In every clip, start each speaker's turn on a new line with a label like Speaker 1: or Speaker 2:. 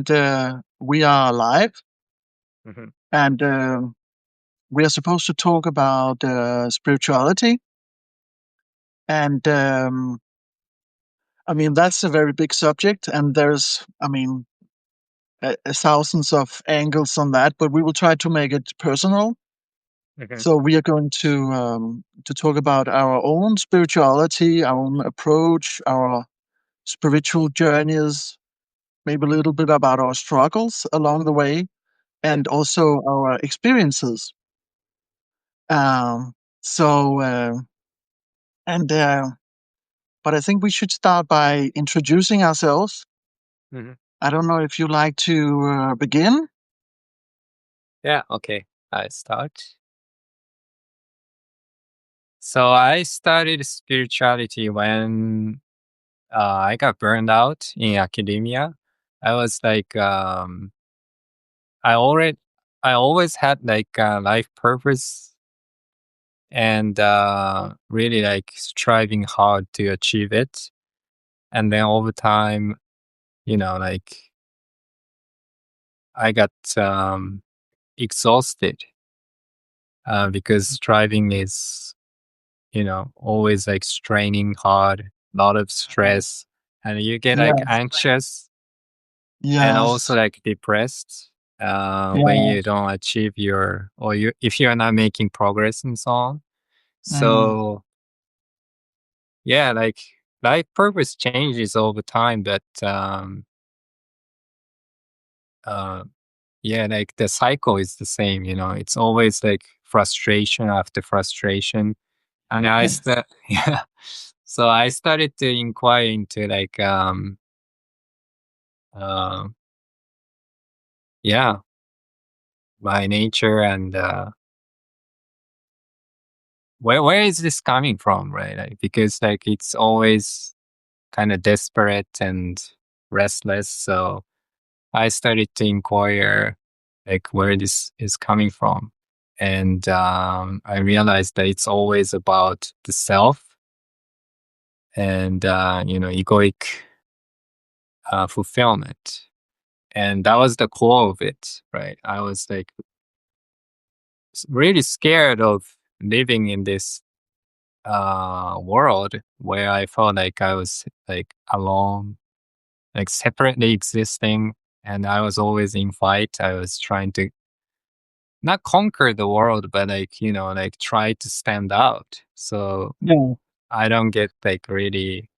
Speaker 1: And we are live,
Speaker 2: Mhm.
Speaker 1: and we are supposed to talk about spirituality. And I mean, that's a very big subject, and there's, I mean, thousands of angles on that. But we will try to make it personal.
Speaker 2: Mhm.
Speaker 1: So we are going to talk about our own spirituality, our own approach, our spiritual journeys, maybe a little bit about our struggles along the way,
Speaker 2: Yeah.
Speaker 1: and also our experiences. Um, so, and but I think we should start by introducing ourselves.
Speaker 2: Mhm.
Speaker 1: I don't know if you like to begin.
Speaker 2: Yeah. Okay. I start. So I started spirituality when I got burned out in academia. I was like, I already, I always had like a life purpose and really like striving hard to achieve it. And then over time, like I got exhausted because striving is always like straining hard, a lot of stress, and you get like
Speaker 1: Yes,
Speaker 2: anxious and also
Speaker 1: yes,
Speaker 2: like depressed when
Speaker 1: yeah,
Speaker 2: you don't achieve your or you if you're not making progress and so on.
Speaker 1: mm,
Speaker 2: So yeah, like life purpose changes over time, but uh, yeah, like the cycle is the same. It's always like frustration after frustration, and
Speaker 1: yes.
Speaker 2: yeah. So I started to inquire into like uh, yeah, by nature and where is this coming from, right? Like, because like it's always kind of desperate and restless. So I started to inquire like where this is coming from, and I realized that it's always about the self and egoic fulfillment, and that was the core of it, right? I was like really scared of living in this world where I felt like I was like alone, like separately existing, and I was always in fight. I was trying to not conquer the world, but like like try to stand out. So
Speaker 1: Yeah,
Speaker 2: I don't get like really,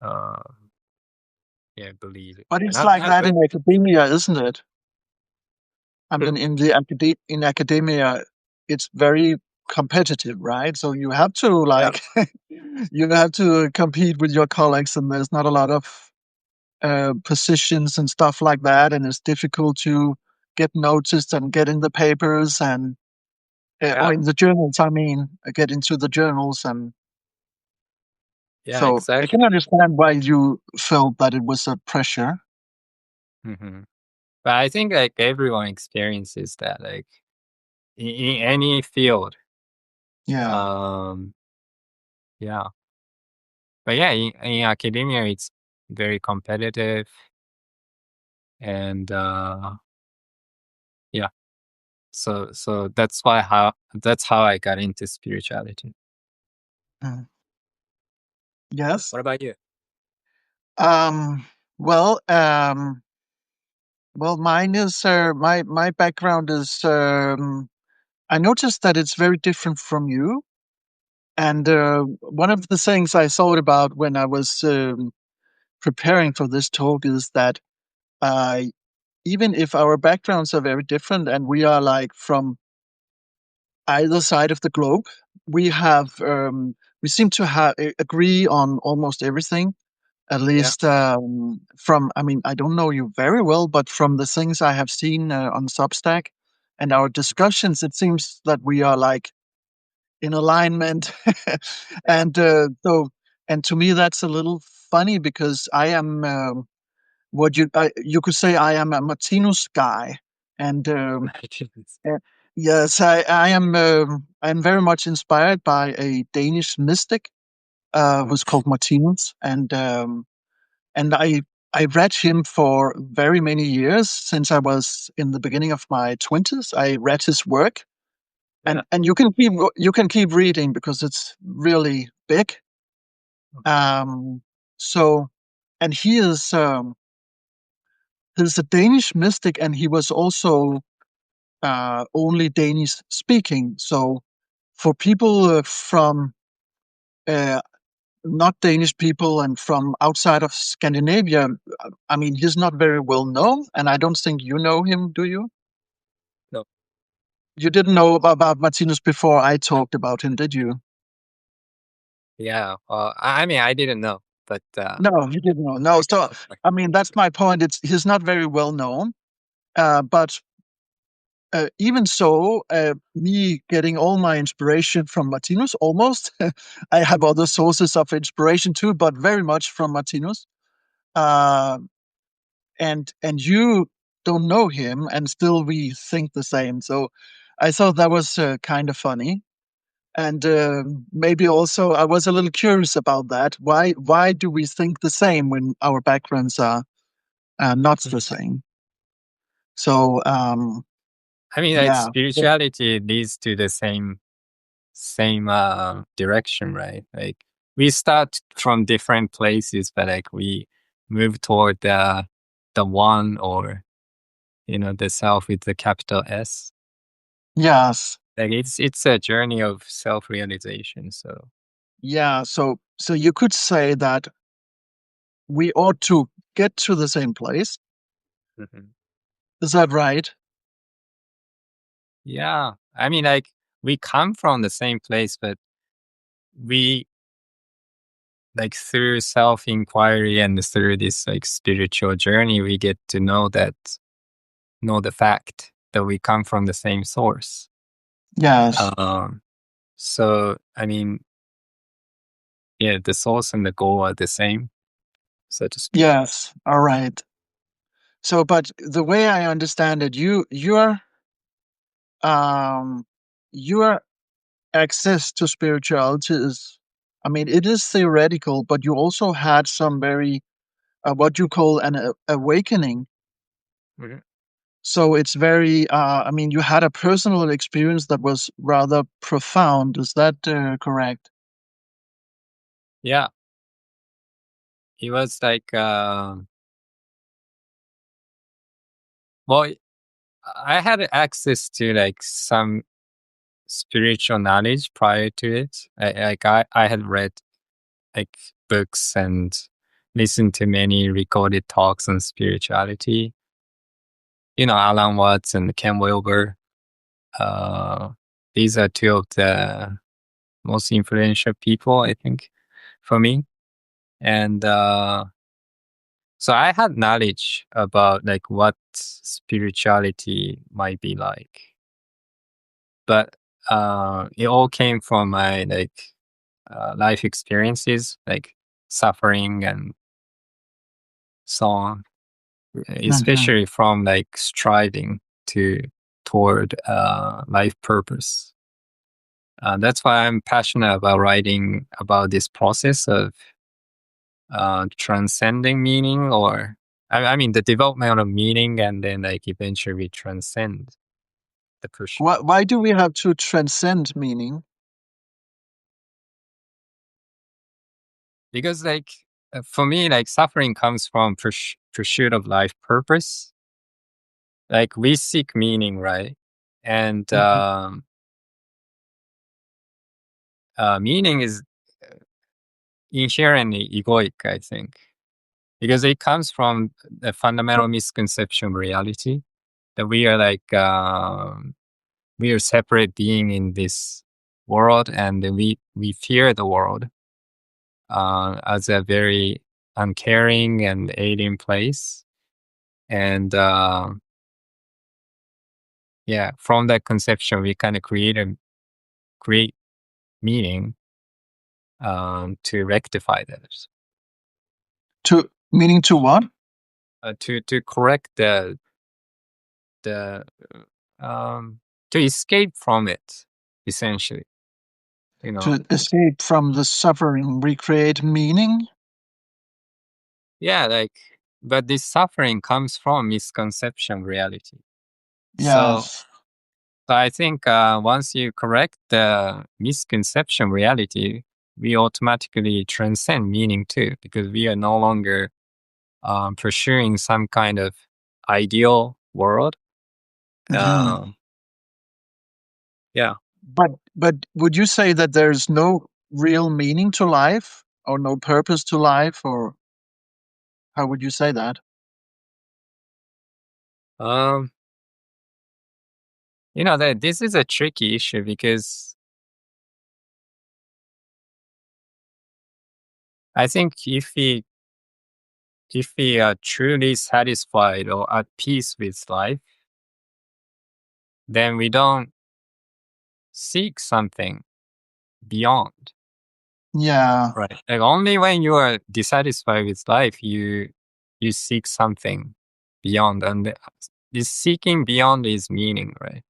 Speaker 2: uh, yeah, believe it.
Speaker 1: but it's
Speaker 2: Not
Speaker 1: like
Speaker 2: not
Speaker 1: that
Speaker 2: but
Speaker 1: in academia, isn't it? I
Speaker 2: mm,
Speaker 1: mean, in academia, it's very competitive, right? So you have to
Speaker 2: yeah,
Speaker 1: like you have to compete with your colleagues, and there's not a lot of positions and stuff like that, and it's difficult to get noticed and get in the papers and or
Speaker 2: yeah,
Speaker 1: in the journals. I mean, get into the journals, and
Speaker 2: yeah,
Speaker 1: so I can
Speaker 2: exactly.
Speaker 1: understand why you felt that it was a pressure.
Speaker 2: hmm But I think like everyone experiences that, like in any field.
Speaker 1: Yeah.
Speaker 2: Um, yeah. But yeah, in academia, it's very competitive, and yeah. So that's how I got into spirituality.
Speaker 1: Mm. Yes.
Speaker 2: What about you?
Speaker 1: Um. Well. Well, mine is my background is. I noticed that it's very different from you. And one of the things I thought about when I was preparing for this talk is that uh, even if our backgrounds are very different and we are like from either side of the globe, we have we seem to have agree on almost everything. At
Speaker 2: Yeah.
Speaker 1: least from, I mean, I don't know you very well, but from the things I have seen on Substack and our discussions, it seems that we are like in alignment.
Speaker 2: Yeah.
Speaker 1: And and to me, that's a little funny because I am you could say I am a Martinus guy, and uh, yes, I am. I'm very much inspired by a Danish mystic who's called Martinus, and I read him for very many years since I was in the beginning of my 20s. I read his work,
Speaker 2: Yeah.
Speaker 1: and you can keep reading because it's really big. Um, so, and he's a Danish mystic, and he was also only Danish speaking. So, for people from uh, not Danish people and from outside of Scandinavia, I mean, he's not very well known, and I don't think you know him, do you?
Speaker 2: No.
Speaker 1: You didn't know about Martinus before I talked about him, did you?
Speaker 2: Yeah. I mean, I didn't know, but
Speaker 1: No, you didn't know. No, so I mean, that's my point. It's he's not very well known, but even so, me getting all my inspiration from Martinus, almost. I have other sources of inspiration too, but very much from Martinus. Uh, and you don't know him, and still we think the same. So I thought that was kind of funny, and maybe also I was a little curious about that. Why do we think the same when our backgrounds are not the same? So
Speaker 2: I mean, like
Speaker 1: yeah,
Speaker 2: spirituality leads to the same direction, right? Like we start from different places, but like we move toward the one, or the self with the capital S.
Speaker 1: yes,
Speaker 2: Like it's a journey of self realization. So
Speaker 1: yeah. So you could say that we ought to get to the same place.
Speaker 2: mhm.
Speaker 1: Is that right?
Speaker 2: Yeah, I mean, like we come from the same place, but we like through self inquiry and through this like spiritual journey, we get to know the fact that we come from the same source.
Speaker 1: Yes,
Speaker 2: Um, so I mean, yeah, the source and the goal are the same, so to speak.
Speaker 1: yes. All right. So, but the way I understand it, um your access to spirituality is, I mean, it is theoretical, but you also had some very what you call an awakening.
Speaker 2: Mhm.
Speaker 1: So it's very, I mean, you had a personal experience that was rather profound. Is that correct?
Speaker 2: Yeah, it was like, well, I had access to like some spiritual knowledge prior to it. I had read like books and listened to many recorded talks on spirituality. Alan Watts and Ken Wilber. Uh, these are two of the most influential people, I think, for me. And so I had knowledge about like what spirituality might be like, but it all came from my like life experiences, like suffering and so on,
Speaker 1: Hmm.
Speaker 2: especially from like striving to toward life purpose. That's why I'm passionate about writing about this process of transcending meaning, or I mean the development of meaning, and then like eventually we transcend the pursuit.
Speaker 1: Why do we have to transcend meaning?
Speaker 2: Because like for me, like suffering comes from pursuit of life purpose. Like we seek meaning, right? And
Speaker 1: Mhm.
Speaker 2: meaning is inherently egoic, I think, because it comes from the fundamental misconception of reality that we are like we are separate being in this world, and we fear the world as a very uncaring and alien place. And yeah, from that conception, we kind of create meaning to rectify that,
Speaker 1: To meaning to what?
Speaker 2: to correct the to escape from it, essentially. You know,
Speaker 1: To escape from the suffering, recreate meaning.
Speaker 2: yeah, like. but this suffering comes from misconception reality. So,
Speaker 1: Yes.
Speaker 2: so I think once you correct the misconception reality, we automatically transcend meaning too, because we are no longer pursuing some kind of ideal world.
Speaker 1: Mhm.
Speaker 2: Um, yeah.
Speaker 1: But would you say that there's no real meaning to life or no purpose to life, or how would you say that?
Speaker 2: Um, that this is a tricky issue because I think if we are truly satisfied or at peace with life, then we don't seek something beyond.
Speaker 1: Yeah.
Speaker 2: Right. Like only when you are dissatisfied with life, you seek something beyond, and this seeking beyond is meaning, right?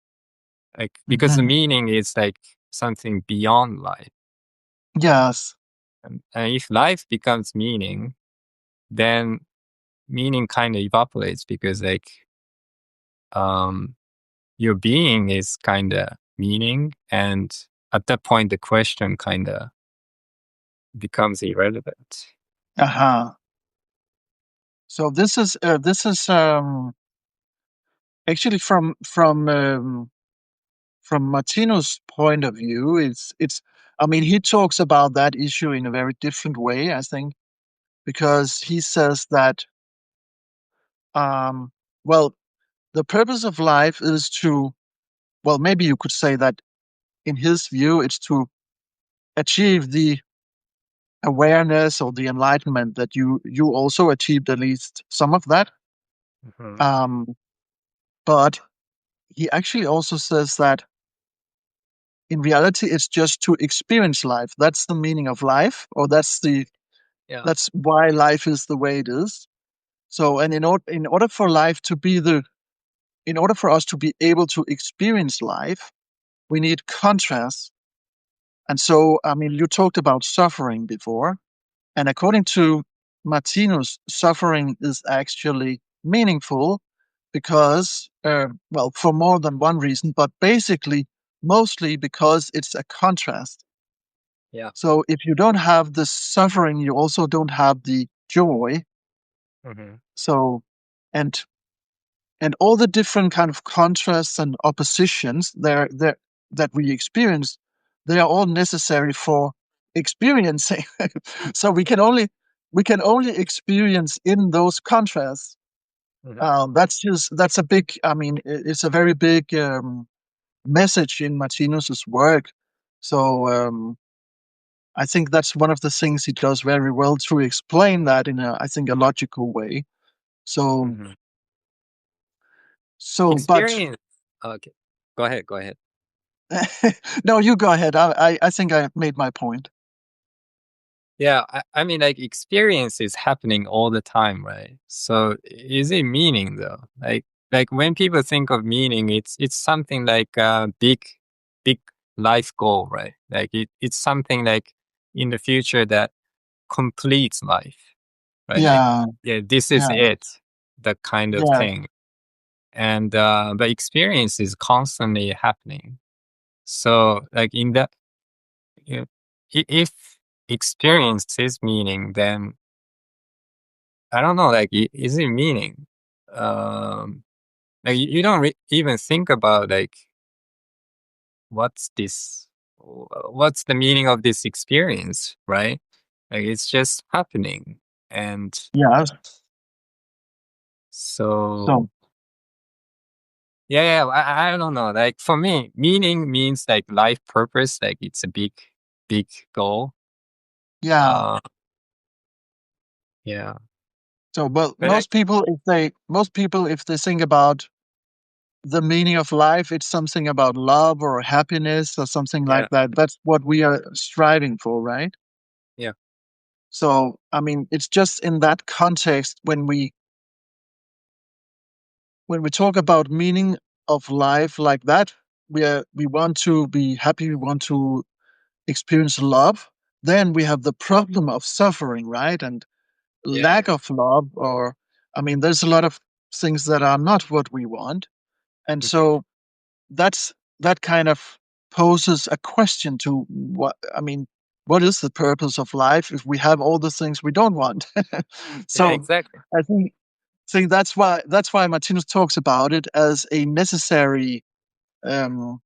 Speaker 2: Like because the
Speaker 1: Mhm.
Speaker 2: meaning is like something beyond life,
Speaker 1: Yes.
Speaker 2: and if life becomes meaning, then meaning kind of evaporates because like um your being is kind of meaning, and at that point the question kind of becomes irrelevant.
Speaker 1: Uh-huh. So this is actually from Martino's point of view. It's I mean, he talks about that issue in a very different way, I think, because he says that um well, the purpose of life is to, well, maybe you could say that in his view it's to achieve the awareness or the enlightenment that you also achieved, at least some of that.
Speaker 2: Mhm.
Speaker 1: um but he actually also says that in reality it's just to experience life. That's the meaning of life, or
Speaker 2: Yeah.
Speaker 1: that's why life is the way it is. So, and in order for life to be the in order for us to be able to experience life, we need contrast. And so, I mean, you talked about suffering before, and according to Martinus, suffering is actually meaningful because, well, for more than one reason, but basically, mostly because it's a contrast.
Speaker 2: Yeah.
Speaker 1: So if you don't have the suffering, you also don't have the joy.
Speaker 2: Mhm.
Speaker 1: So, and and all the different kind of contrasts and oppositions there that we experience, they are all necessary for experiencing. So we can only experience in those contrasts.
Speaker 2: Mhm.
Speaker 1: That's a big, I mean, it's a very big message in Martinus's work. So I think that's one of the things he does very well, to explain that in a, I think, a logical way. So
Speaker 2: Mhm.
Speaker 1: but
Speaker 2: Experience. Okay. Go ahead. Go ahead.
Speaker 1: no, you go ahead. I think I made my point.
Speaker 2: Yeah. I mean, like experience is happening all the time, right? So is it meaning though? Like when people think of meaning, it's something like a big life goal, right? Like it's something like in the future that completes life, right? Like
Speaker 1: Yeah,
Speaker 2: yeah, this is
Speaker 1: yeah,
Speaker 2: it, the kind of
Speaker 1: yeah,
Speaker 2: thing. And but experience is constantly happening. So like in that, you know, if experience is meaning, then I don't know, like is it meaning? Um, like you don't even think about like what's this, what's the meaning of this experience, right? Like it's just happening, and
Speaker 1: yeah.
Speaker 2: so
Speaker 1: So
Speaker 2: yeah, I don't know. Like for me, meaning means like life purpose. Like it's a big goal.
Speaker 1: yeah.
Speaker 2: Uh, yeah,
Speaker 1: So, well,
Speaker 2: but like
Speaker 1: most people if they think about the meaning of life, it's something about love or happiness or something
Speaker 2: yeah,
Speaker 1: like that. That's what we are striving for, right?
Speaker 2: yeah,
Speaker 1: So, I mean, it's just in that context when we talk about meaning of life like that, we want to be happy, we want to experience love. Then we have the problem of suffering, right? And
Speaker 2: yeah,
Speaker 1: lack of love, or I mean, there's a lot of things that are not what we want. And
Speaker 2: Mhm.
Speaker 1: so that's that kind of poses a question to what is the purpose of life if we have all the things we don't want?
Speaker 2: Yeah,
Speaker 1: So
Speaker 2: exactly.
Speaker 1: I think that's why Martinez talks about it as a necessary. Um,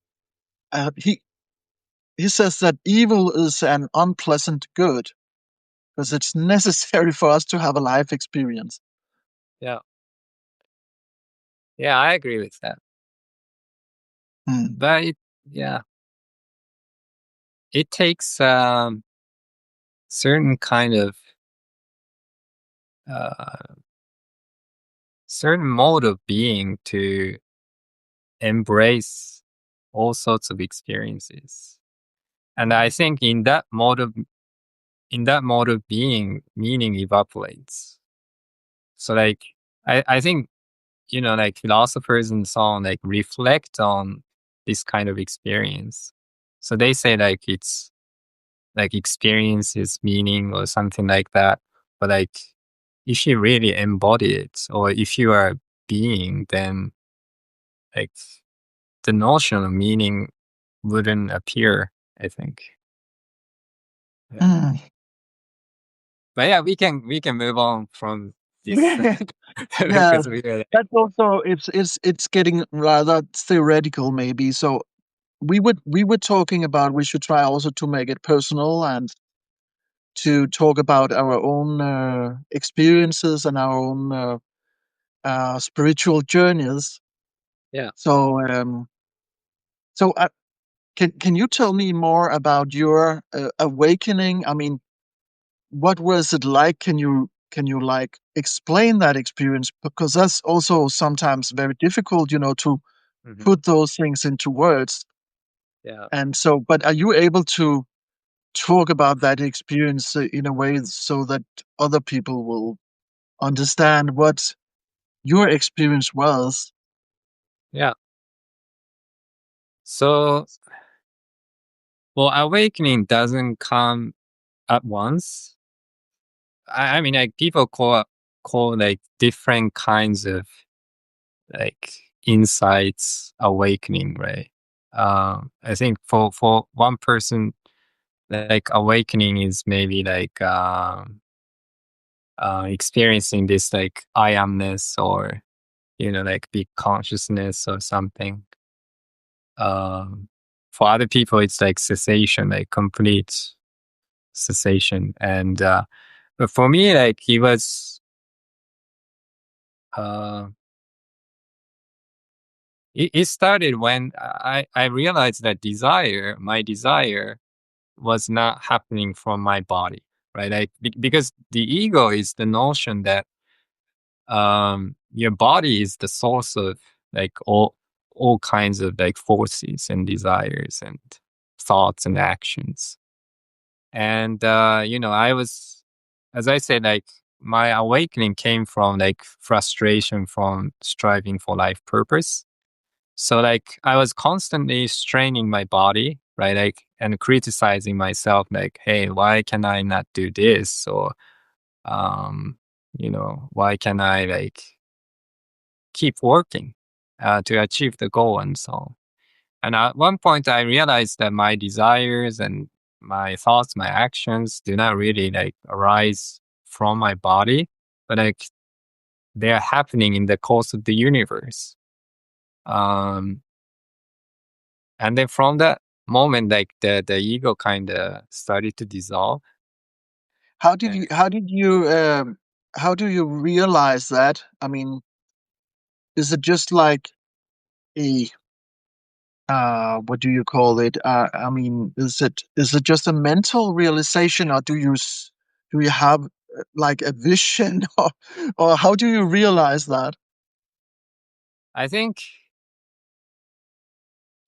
Speaker 1: he says that evil is an unpleasant good because it's necessary for us to have a life experience.
Speaker 2: Yeah. Yeah, I agree with that.
Speaker 1: Mm.
Speaker 2: But yeah, it takes certain kind of uh, certain mode of being to embrace all sorts of experiences. And I think in that mode of being, meaning evaporates. So like I think, like philosophers and so on, like reflect on this kind of experience. So they say like it's like experience is meaning or something like that. But like if you really embody it or if you are being, then like the notion of meaning wouldn't appear, I think. Yeah.
Speaker 1: Mm.
Speaker 2: But yeah, we can move on from this
Speaker 1: Yeah,
Speaker 2: because we are
Speaker 1: that's also it's getting rather theoretical maybe. So we were talking about we should try also to make it personal and to talk about our own experiences and our own spiritual journeys.
Speaker 2: yeah.
Speaker 1: So so can you tell me more about your awakening? I mean, what was it like? Can you like explain that experience? Because that's also sometimes very difficult, to
Speaker 2: Mhm.
Speaker 1: put those things into words.
Speaker 2: Yeah.
Speaker 1: And so, but are you able to talk about that experience in a way so that other people will understand what your experience was?
Speaker 2: Yeah. So, well, awakening doesn't come at once. I mean, like people call like different kinds of like insights awakening, right? I think for one person, like awakening is maybe like experiencing this like I amness or like big consciousness or something. For other people, it's like cessation, like complete cessation. And but for me, like uh, it started when I realized that my desire, was not happening from my body, right? Like because the ego is the notion that your body is the source of like all kinds of like forces and desires and thoughts and actions. And I was, as I said, like my awakening came from like frustration from striving for life purpose. So like I was constantly straining my body, right? Like and criticizing myself, like, hey, why can I not do this? Or why can I like keep working to achieve the goal and so on. And at one point, I realized that my desires and my thoughts, my actions do not really like arise from my body, but like they are happening in the course of the universe. Um, and then from that moment, like the ego kind of started to dissolve.
Speaker 1: How did
Speaker 2: And
Speaker 1: you how did you how do you realize that? I mean, is it just like a what do you call it? I mean, is it just a mental realization, or do you have like a vision, or how do you realize that?
Speaker 2: I think,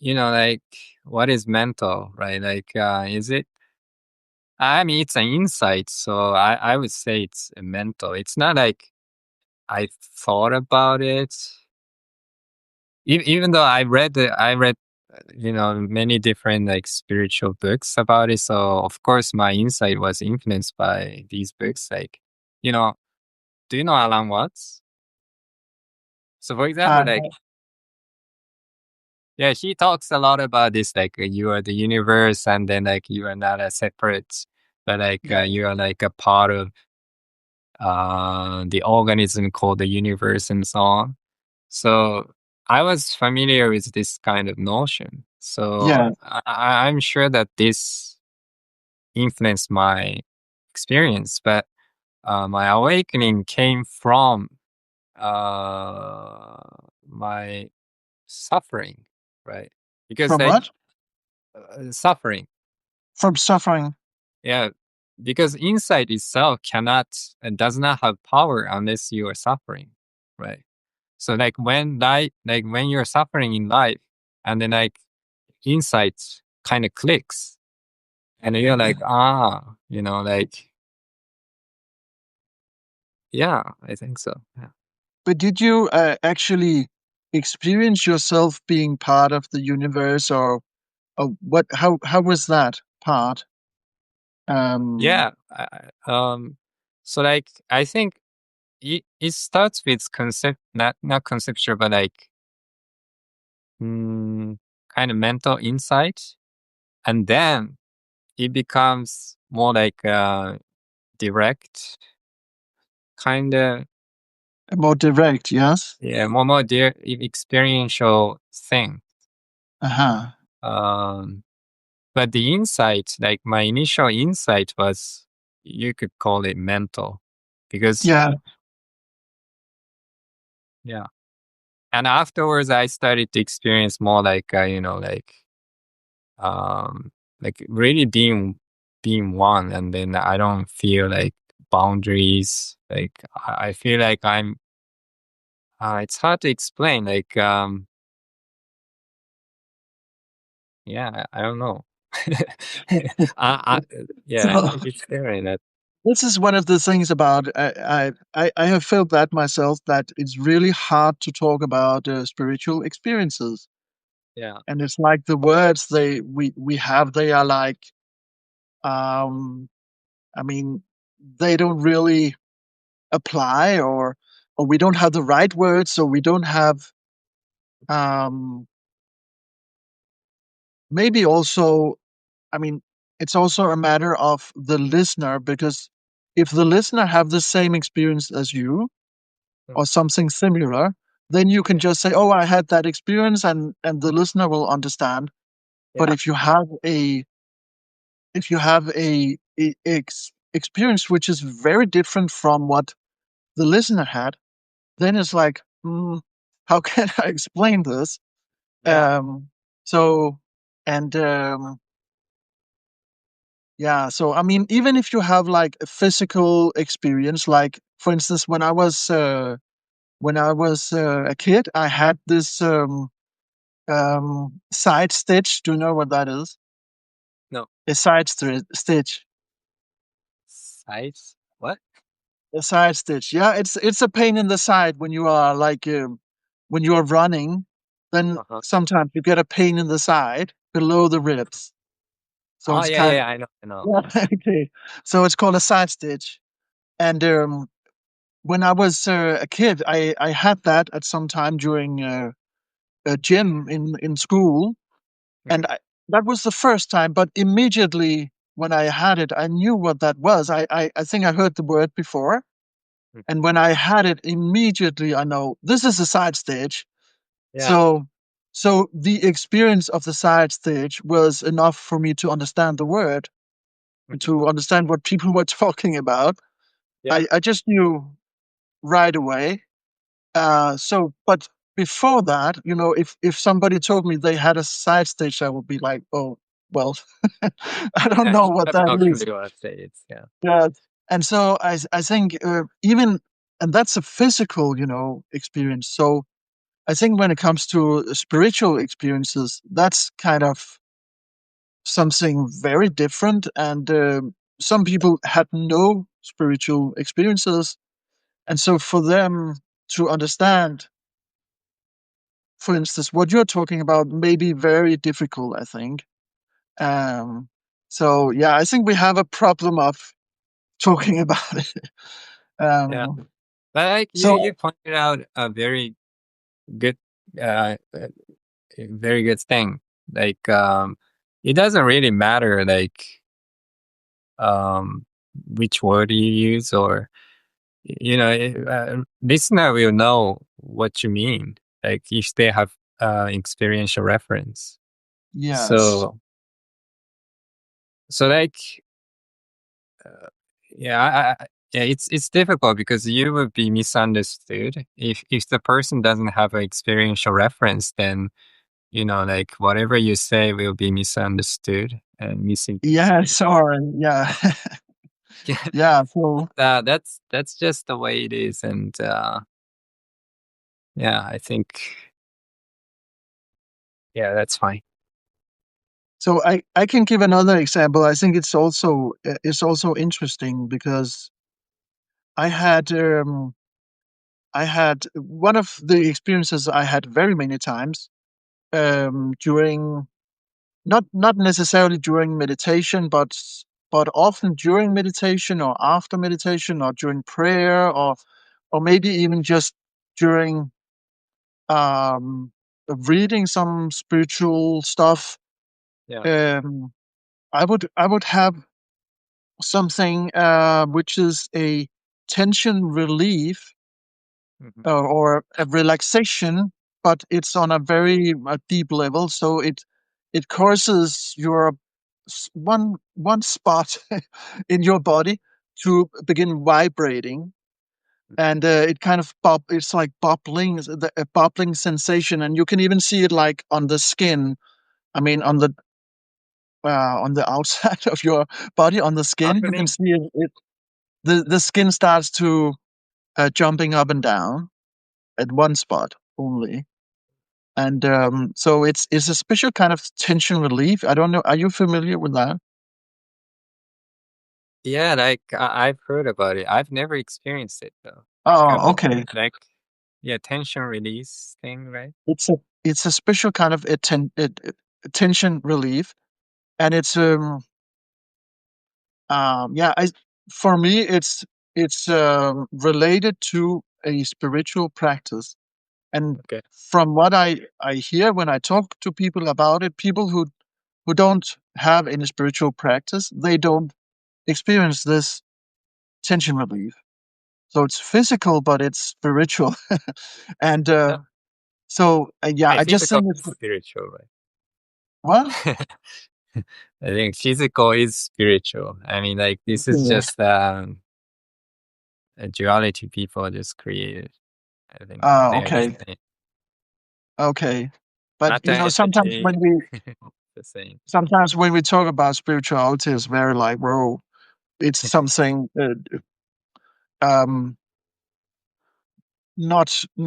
Speaker 2: like what is mental, right? Like, is it I mean, it's an insight, so I would say it's a mental. It's not like I thought about it. Even though I read many different like spiritual books about it. So of course my insight was influenced by these books. Like, you know, do you know Alan Watts? So for example,
Speaker 1: Uh,
Speaker 2: like yeah, he talks a lot about this, like you are the universe, and then like you are not a separate, but like
Speaker 1: yeah,
Speaker 2: you are like a part of the organism called the universe and so on. So I was familiar with this kind of notion. So
Speaker 1: yeah,
Speaker 2: I'm sure that this influenced my experience, but my awakening came from uh, my suffering, right? Because
Speaker 1: from
Speaker 2: like
Speaker 1: what?
Speaker 2: suffering,
Speaker 1: From suffering.
Speaker 2: yeah, because insight itself cannot and does not have power unless you are suffering, right? So like like when you're suffering in life, and then like insight kind of clicks, and you're like, ah, like yeah, I think so. Yeah.
Speaker 1: But did you actually experience yourself being part of the universe, or what? How was that part? Um,
Speaker 2: Yeah. So like I think it starts with concept, not conceptual, but like mm, kind of mental insight, and then it becomes more like direct, kind of
Speaker 1: more direct, yes.
Speaker 2: yeah, more experiential thing.
Speaker 1: Uh huh.
Speaker 2: Um, but the insight, like my initial insight, was you could call it mental, because
Speaker 1: Yeah.
Speaker 2: yeah. And afterwards, I started to experience more like um, like really being one, and then I don't feel like boundaries. Like I feel like I'm. It's hard to explain. Like yeah, I don't know. I, yeah,
Speaker 1: So
Speaker 2: it's scary that
Speaker 1: this is one of the things about I have felt that myself, that it's really hard to talk about spiritual experiences,
Speaker 2: yeah,
Speaker 1: and it's like the words we have, they are like, um I mean, they don't really apply, or we don't have the right words, so we don't have, um maybe also, I mean, it's also a matter of the listener, because if the listener have the same experience as you,
Speaker 2: mm,
Speaker 1: or something similar, then you can
Speaker 2: yeah,
Speaker 1: just say, "Oh, I had that experience," and the listener will understand. But
Speaker 2: yeah,
Speaker 1: if you have a experience which is very different from what the listener had, then it's like, how can I explain this?
Speaker 2: yeah,
Speaker 1: Um, so, and yeah, so I mean, even if you have like a physical experience, like for instance, when I was a kid, I had this side stitch. Do you know what that is?
Speaker 2: no
Speaker 1: A side stitch.
Speaker 2: sides. What?
Speaker 1: A side stitch. Yeah, it's a pain in the side when you are like, when you are running. Then
Speaker 2: Uh huh.
Speaker 1: sometimes you get a pain in the side below the ribs. So
Speaker 2: Oh
Speaker 1: it's
Speaker 2: yeah,
Speaker 1: kind
Speaker 2: yeah,
Speaker 1: of,
Speaker 2: I know, I know.
Speaker 1: yeah, okay. So it's called a side stitch. And when I was a kid, I had that at some time during a gym in school, and
Speaker 2: Mhm,
Speaker 1: that was the first time. But immediately when I had it, I knew what that was. I think I heard the word before,
Speaker 2: mhm.
Speaker 1: and when I had it, immediately I know this is a side stage.
Speaker 2: Yeah.
Speaker 1: So so the experience of the side stage was enough for me to understand the word, and
Speaker 2: Mhm.
Speaker 1: to understand what people were talking about.
Speaker 2: Yeah.
Speaker 1: I just knew right away. But before that, if somebody told me they had a side stage, I would be like, oh, well, I don't
Speaker 2: Yeah,
Speaker 1: know
Speaker 2: you
Speaker 1: what
Speaker 2: have
Speaker 1: that
Speaker 2: no
Speaker 1: is.
Speaker 2: clue what it is. Yeah.
Speaker 1: Yeah. And so I think, even, and that's a physical, experience. So I think when it comes to spiritual experiences, that's kind of something very different. And some people had no spiritual experiences. And so for them to understand, for instance, what you're talking about may be very difficult, I think. Um, so yeah, I think we have a problem of talking about it.
Speaker 2: Yeah.
Speaker 1: Um,
Speaker 2: But like you,
Speaker 1: so
Speaker 2: you pointed out a very good, very good thing. Like, it doesn't really matter, like, um, which word you use, or listener will know what you mean. Like if they have experiential reference.
Speaker 1: Yes.
Speaker 2: So like, uh, yeah, yeah, it's difficult because you would be misunderstood if the person doesn't have an experiential reference. Then like whatever you say will be misunderstood and
Speaker 1: Yeah,
Speaker 2: misinterpreted.
Speaker 1: sorry. Yeah. Yeah. So
Speaker 2: That's just the way it is, and yeah, I think, yeah, that's fine.
Speaker 1: I can give another example. I think it's also interesting because I had I had one of the experiences I had very many times during, not necessarily during meditation, but often during meditation or after meditation or during prayer, or maybe even just during um, reading some spiritual stuff.
Speaker 2: Yeah.
Speaker 1: Um, I would have something which is a tension relief,
Speaker 2: Mhm.
Speaker 1: or a relaxation, but it's on a very deep level. So it causes your one spot in your body to begin vibrating, and it kind of it's like bubbling, a bubbling sensation, and you can even see it like on the skin. I mean, on the outside of your body, on the skin, you can
Speaker 2: Happening?
Speaker 1: see the skin starts to jumping up and down at one spot only. And so it's a special kind of tension relief. I don't know. Are you familiar with that?
Speaker 2: Yeah, like I've heard about it. I've never experienced it though.
Speaker 1: Oh,
Speaker 2: But
Speaker 1: okay.
Speaker 2: like, yeah, tension release thing, right?
Speaker 1: It's a special kind of tension relief, and it's yeah. For me, it's related to a spiritual practice. And
Speaker 2: Okay.
Speaker 1: from what I hear when I talk to people about it, people who don't have any spiritual practice, they don't experience this tension relief. So it's physical, but it's spiritual. And
Speaker 2: No,
Speaker 1: yeah,
Speaker 2: my
Speaker 1: I just
Speaker 2: physical
Speaker 1: think
Speaker 2: is
Speaker 1: it's
Speaker 2: spiritual,
Speaker 1: what?
Speaker 2: right? I think physical is spiritual. I mean, like this is
Speaker 1: Okay.
Speaker 2: just a duality people just created. I think
Speaker 1: Oh,
Speaker 2: they are the
Speaker 1: okay,
Speaker 2: same.
Speaker 1: okay. But
Speaker 2: Matter, entity, the same.
Speaker 1: sometimes when we talk about spirituality, it's very like, whoa, it's something um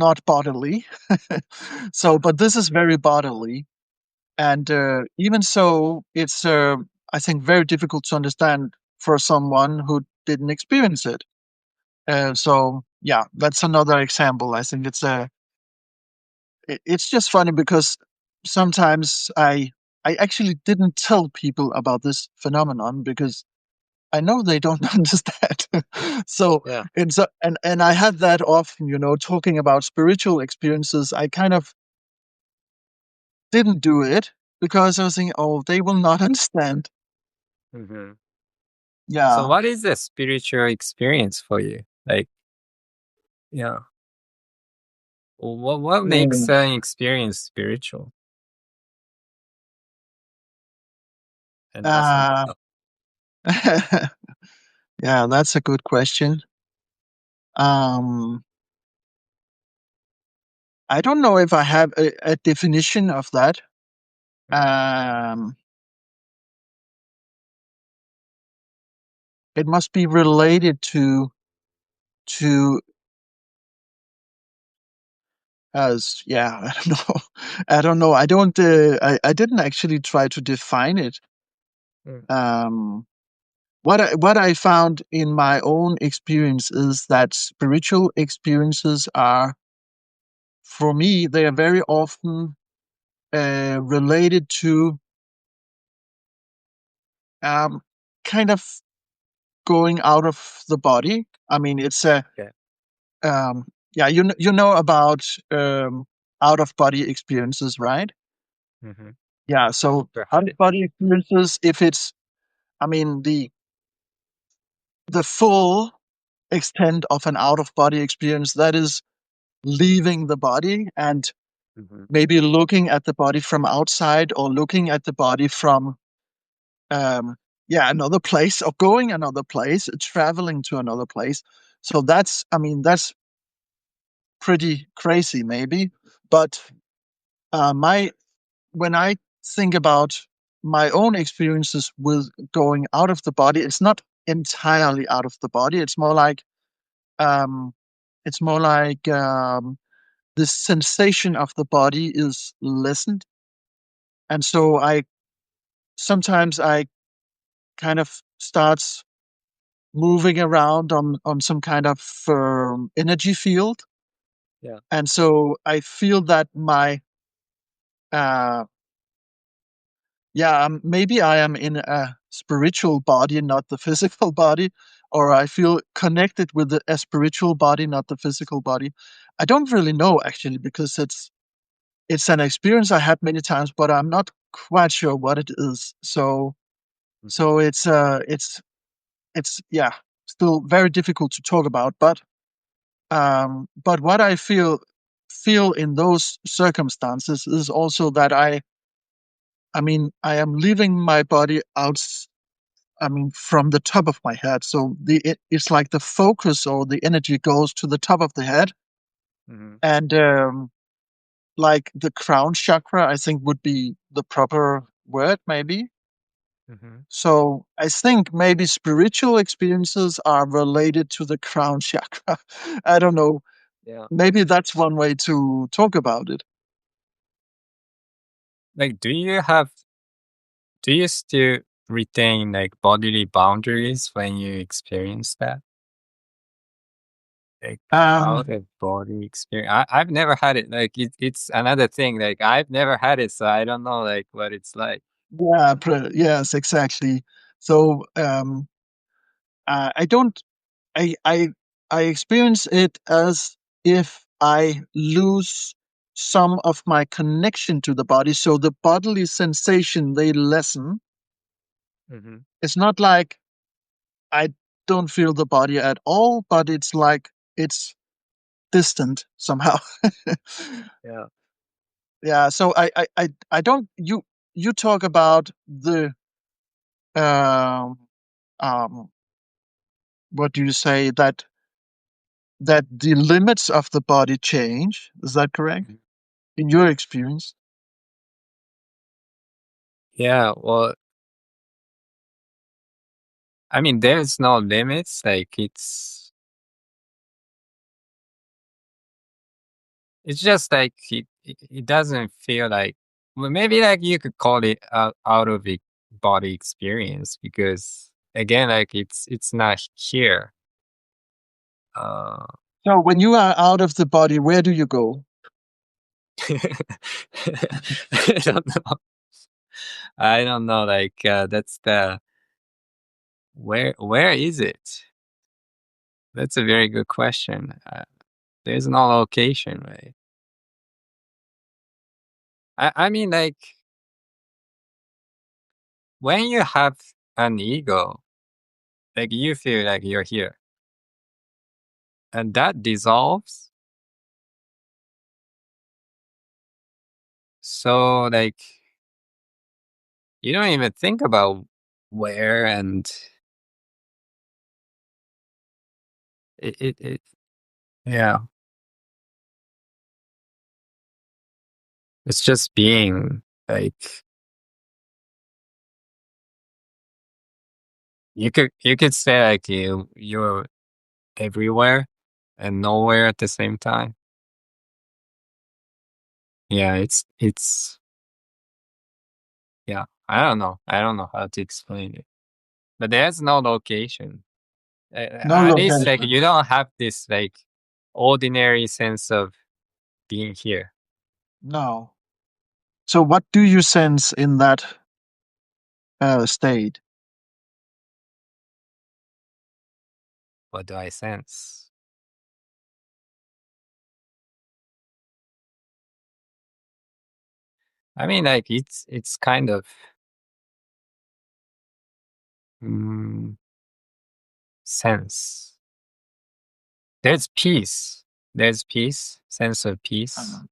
Speaker 1: not bodily. So, but this is very bodily, and even so, it's I think very difficult to understand for someone who didn't experience it. So yeah, that's another example. I think it's just funny because sometimes I actually didn't tell people about this phenomenon because I know they don't understand. So
Speaker 2: Yeah.
Speaker 1: and I had that often, talking about spiritual experiences. I kind of didn't do it because I was thinking, oh, they will not understand.
Speaker 2: Hmm. So
Speaker 1: Yeah.
Speaker 2: what is a spiritual experience for you? Like, yeah, what makes
Speaker 1: Mm.
Speaker 2: an experience spiritual and doesn't?
Speaker 1: Uh, yeah, that's a good question. Um, I don't know if I have a definition of that.
Speaker 2: Mhm.
Speaker 1: Um, it must be related to as yeah. I don't know. I don't know. I don't. I didn't actually try to define it.
Speaker 2: Mm.
Speaker 1: Um, what I found in my own experience is that spiritual experiences are, for me, they are very often related to um, kind of going out of the body. I mean, it's a
Speaker 2: Okay.
Speaker 1: um, yeah. You know about. out of body experiences, right?
Speaker 2: Mm-hmm.
Speaker 1: Yeah. So
Speaker 2: Never
Speaker 1: out
Speaker 2: had
Speaker 1: of
Speaker 2: it.
Speaker 1: body experiences, if it's, I mean, the full extent of an out of body experience, that is leaving the body and
Speaker 2: Mm-hmm.
Speaker 1: maybe looking at the body from outside or looking at the body from um yeah, another place, or going another place, traveling to another place. So that's, I mean, that's pretty crazy maybe. But my when I think about my own experiences with going out of the body, it's not entirely out of the body. Um it's more like the sensation of the body is lessened. And so I sometimes I kind of starts moving around on some kind of energy field.
Speaker 2: Yeah.
Speaker 1: And so I feel that my uh yeah, maybe I am in a spiritual body, not the physical body, or I feel connected with a spiritual body, not the physical body. I don't really know actually, because it's an experience I had many times, but I'm not quite sure what it is. So
Speaker 2: Mm-hmm.
Speaker 1: so it's yeah, still very difficult to talk about. But what I feel in those circumstances is also that I mean, I am leaving my body out. I mean, from the top of my head. So it's like the focus or the energy goes to the top of the head,
Speaker 2: Mm-hmm.
Speaker 1: and like the crown chakra, I think would be the proper word, maybe.
Speaker 2: Mm-hmm.
Speaker 1: So I think maybe spiritual experiences are related to the crown chakra. I don't know.
Speaker 2: Yeah.
Speaker 1: Maybe that's one way to talk about it.
Speaker 2: Like, do you still retain like bodily boundaries when you experience that? Like out
Speaker 1: Um,
Speaker 2: of body experience. I've never had it. Like it's another thing. Like I've never had it, so I don't know like what it's like.
Speaker 1: yeah, yes, exactly. So I don't. I I experience it as if I lose some of my connection to the body. So the bodily sensation, they lessen.
Speaker 2: Hmm.
Speaker 1: It's not like I don't feel the body at all, but it's like it's distant somehow.
Speaker 2: Yeah.
Speaker 1: Yeah. So I don't. You talk about the um what do you say, that the limits of the body change. Is that correct
Speaker 2: Mhm.
Speaker 1: in your experience?
Speaker 2: Yeah. Well, I mean, there's no limits. Like it's just like it doesn't feel like. Well, maybe like you could call it out of it body experience because again, like it's not here. Uh,
Speaker 1: So when you are out of the body, where do you go?
Speaker 2: I don't know. I don't know. Like that's the where is it? That's a very good question. There's no location, right? I mean, like when you have an ego, like you feel like you're here, and that dissolves. So like you don't even think about where and it yeah, it's just being like you could say like you're everywhere and nowhere at the same time. Yeah, yeah. I don't know. I don't know how to explain it. But there's no location.
Speaker 1: No
Speaker 2: At least like
Speaker 1: location.
Speaker 2: you don't have this like ordinary sense of being here.
Speaker 1: No. So what do you sense in that state?
Speaker 2: What do I sense? I mean, like it's kind of mm, sense. There's peace. There's peace, sense of peace.
Speaker 1: Uh,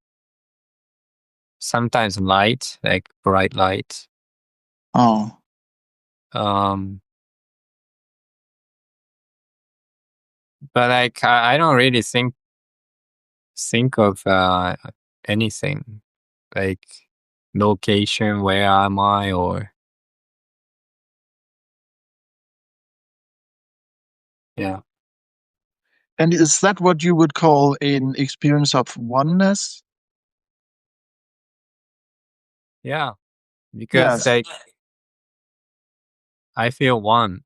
Speaker 2: Sometimes light, like bright light.
Speaker 1: oh,
Speaker 2: Um, but like I don't really think of anything like location. Where am I? Or yeah,
Speaker 1: and is that what you would call an experience of oneness?
Speaker 2: yeah. Because
Speaker 1: Yes,
Speaker 2: like I feel one,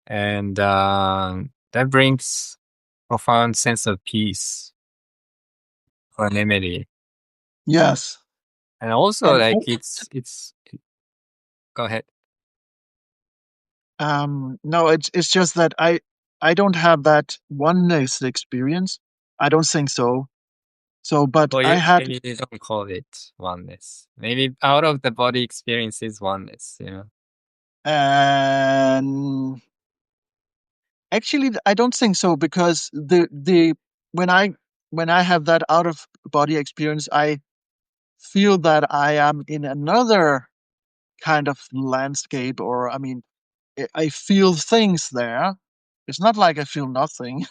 Speaker 2: and that brings profound sense of peace, equanimity,
Speaker 1: yes.
Speaker 2: and also
Speaker 1: And
Speaker 2: like it's. Go ahead.
Speaker 1: no, it's just that I don't have that oneness experience. I don't think so. So, but
Speaker 2: Well,
Speaker 1: I
Speaker 2: you
Speaker 1: had,
Speaker 2: maybe you don't call it oneness. Maybe out of the body experience is oneness.
Speaker 1: and actually, I don't think so because the when I when I have that out of body experience, I feel that I am in another kind of landscape, or I mean, I feel things there. It's not like I feel nothing.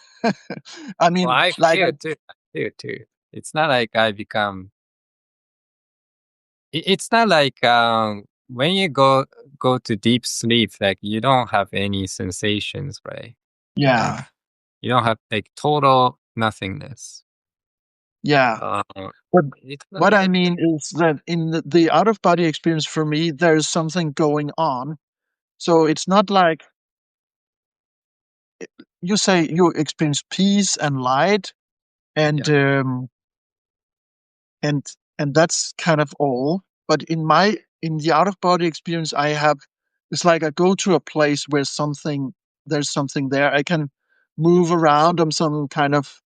Speaker 1: I
Speaker 2: Well,
Speaker 1: mean,
Speaker 2: I
Speaker 1: like,
Speaker 2: feel too. I feel too. It's not like I become. It's not like when you go to deep sleep, like you don't have any sensations, right? Like
Speaker 1: yeah,
Speaker 2: you don't have like total nothingness.
Speaker 1: yeah.
Speaker 2: Uh,
Speaker 1: But
Speaker 2: it's
Speaker 1: what
Speaker 2: like
Speaker 1: I mean is that in the out of body experience for me, there's something going on. So it's not like you say you experience peace and light, and
Speaker 2: yeah.
Speaker 1: and and that's kind of all. But in the out of body experience, I have it's like I go to a place where there's something there. I can move around on some kind of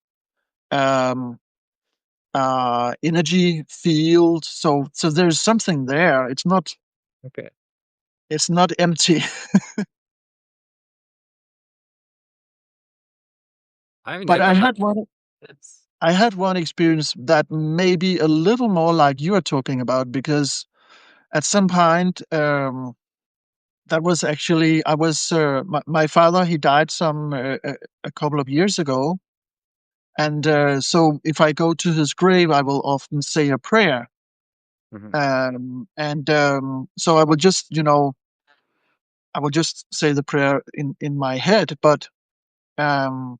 Speaker 1: um, energy field. So there's something there.
Speaker 2: Okay.
Speaker 1: It's not empty.
Speaker 2: I mean,
Speaker 1: But
Speaker 2: that's
Speaker 1: I had one experience that may be a little more like you are talking about because at some point that was actually I was my father he died a couple of years ago, and so if I go to his grave I will often say a prayer,
Speaker 2: mhm,
Speaker 1: and so I will just I will just say the prayer in my head, um,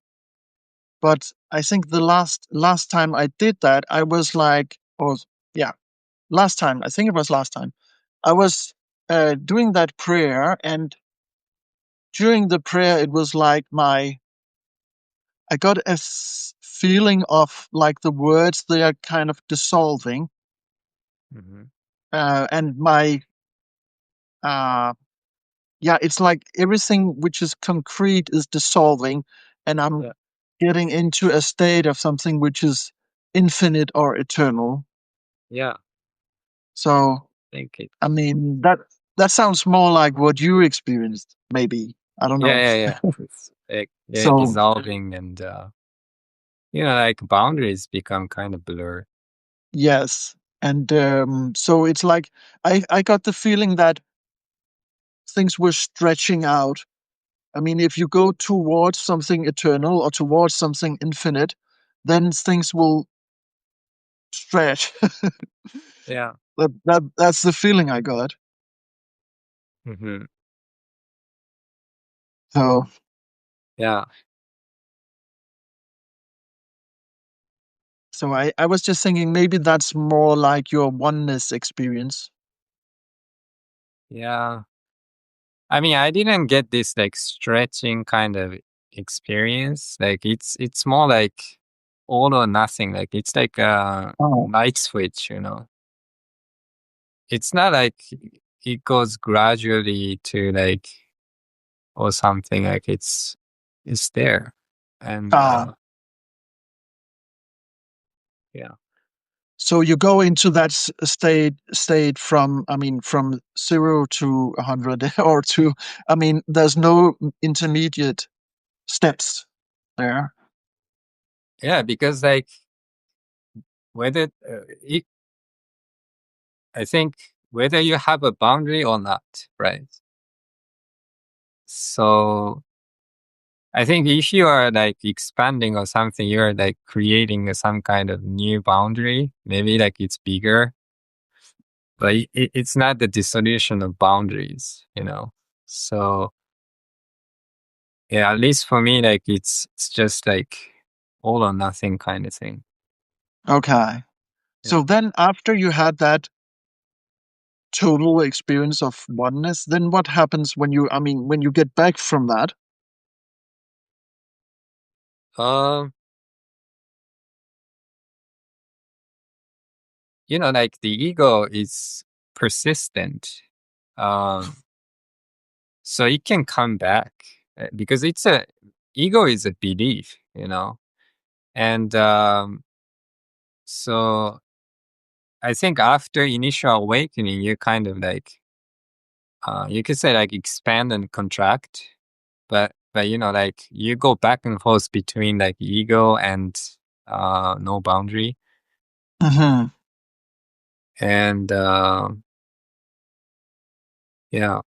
Speaker 1: but I think the last time I did that I was like, or yeah, last time I think it was last time I was doing that prayer, and during the prayer it was like my I got a feeling of like the words they are kind of dissolving,
Speaker 2: mhm,
Speaker 1: and my uh, yeah, it's like everything which is concrete is dissolving, and I'm
Speaker 2: yeah,
Speaker 1: getting into a state of something which is infinite or eternal.
Speaker 2: yeah.
Speaker 1: So
Speaker 2: I think it.
Speaker 1: I mean that sounds more like what you experienced, maybe. I don't
Speaker 2: Yeah,
Speaker 1: know.
Speaker 2: yeah, yeah. It's like yeah,
Speaker 1: So
Speaker 2: dissolving and like boundaries become kind of blur.
Speaker 1: yes, and so it's like I got the feeling that things were stretching out. I mean, if you go towards something eternal or towards something infinite, then things will stretch.
Speaker 2: Yeah.
Speaker 1: That's the feeling I got.
Speaker 2: Hmm.
Speaker 1: So
Speaker 2: Yeah.
Speaker 1: I was just thinking maybe that's more like your oneness experience.
Speaker 2: Yeah. I mean, I didn't get this like stretching kind of experience. Like it's more like all or nothing. Like it's like a
Speaker 1: Oh.
Speaker 2: light switch. It's not like it goes gradually to like or something. Like it's there. And
Speaker 1: Ah,
Speaker 2: yeah.
Speaker 1: So you go into that state from, I mean, from 0 to 100, or to, I mean, there's no intermediate steps there.
Speaker 2: Yeah, because like whether I think whether you have a boundary or not, right? So I think if you are like expanding or something, you're like creating some kind of new boundary. Maybe like it's bigger, but it's not the dissolution of boundaries, you know? So yeah, at least for me, like it's just like all or nothing kind of thing.
Speaker 1: Okay.
Speaker 2: Yeah.
Speaker 1: So then after you had that total experience of oneness, then what happens when you, I mean, when you get back from that?
Speaker 2: Um, like the ego is persistent. Um, so it can come back because ego is a belief, and so I think after initial awakening, you kind of like you could say like expand and contract, but like you go back and forth between like ego and no boundary,
Speaker 1: Hmm.
Speaker 2: and yeah,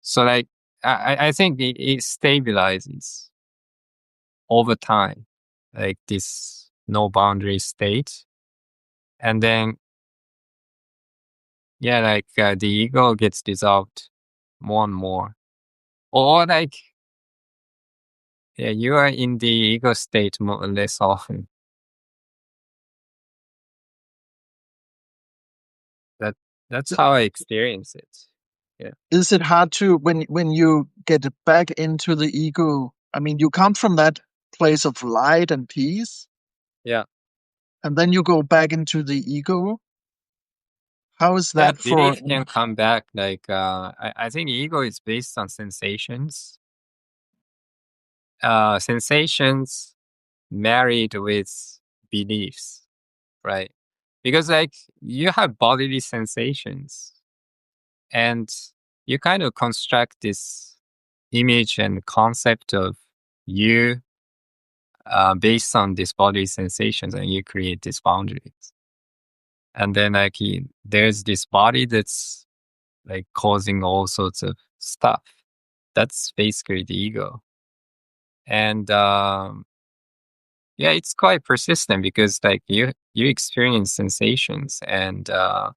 Speaker 2: so like I think it stabilizes over time, like this no boundary state, and then yeah, like the ego gets dissolved more and more, or like yeah, you are in the ego state more or less often. That that's
Speaker 1: So
Speaker 2: how I experience it. Yeah,
Speaker 1: is it hard to, when you get back into the ego? I mean, you come from that place of light and peace,
Speaker 2: yeah,
Speaker 1: and then you go back into the ego. How is
Speaker 2: yeah.
Speaker 1: that for?
Speaker 2: Belief can come back. Like I think ego is based on sensations. Sensations married with beliefs, right? Because like you have bodily sensations, and you kind of construct this image and concept of you based on these body sensations, and you create these boundaries. And then like there's this body that's like causing all sorts of stuff. That's basically the ego. And yeah, it's quite persistent because like you experience sensations, and a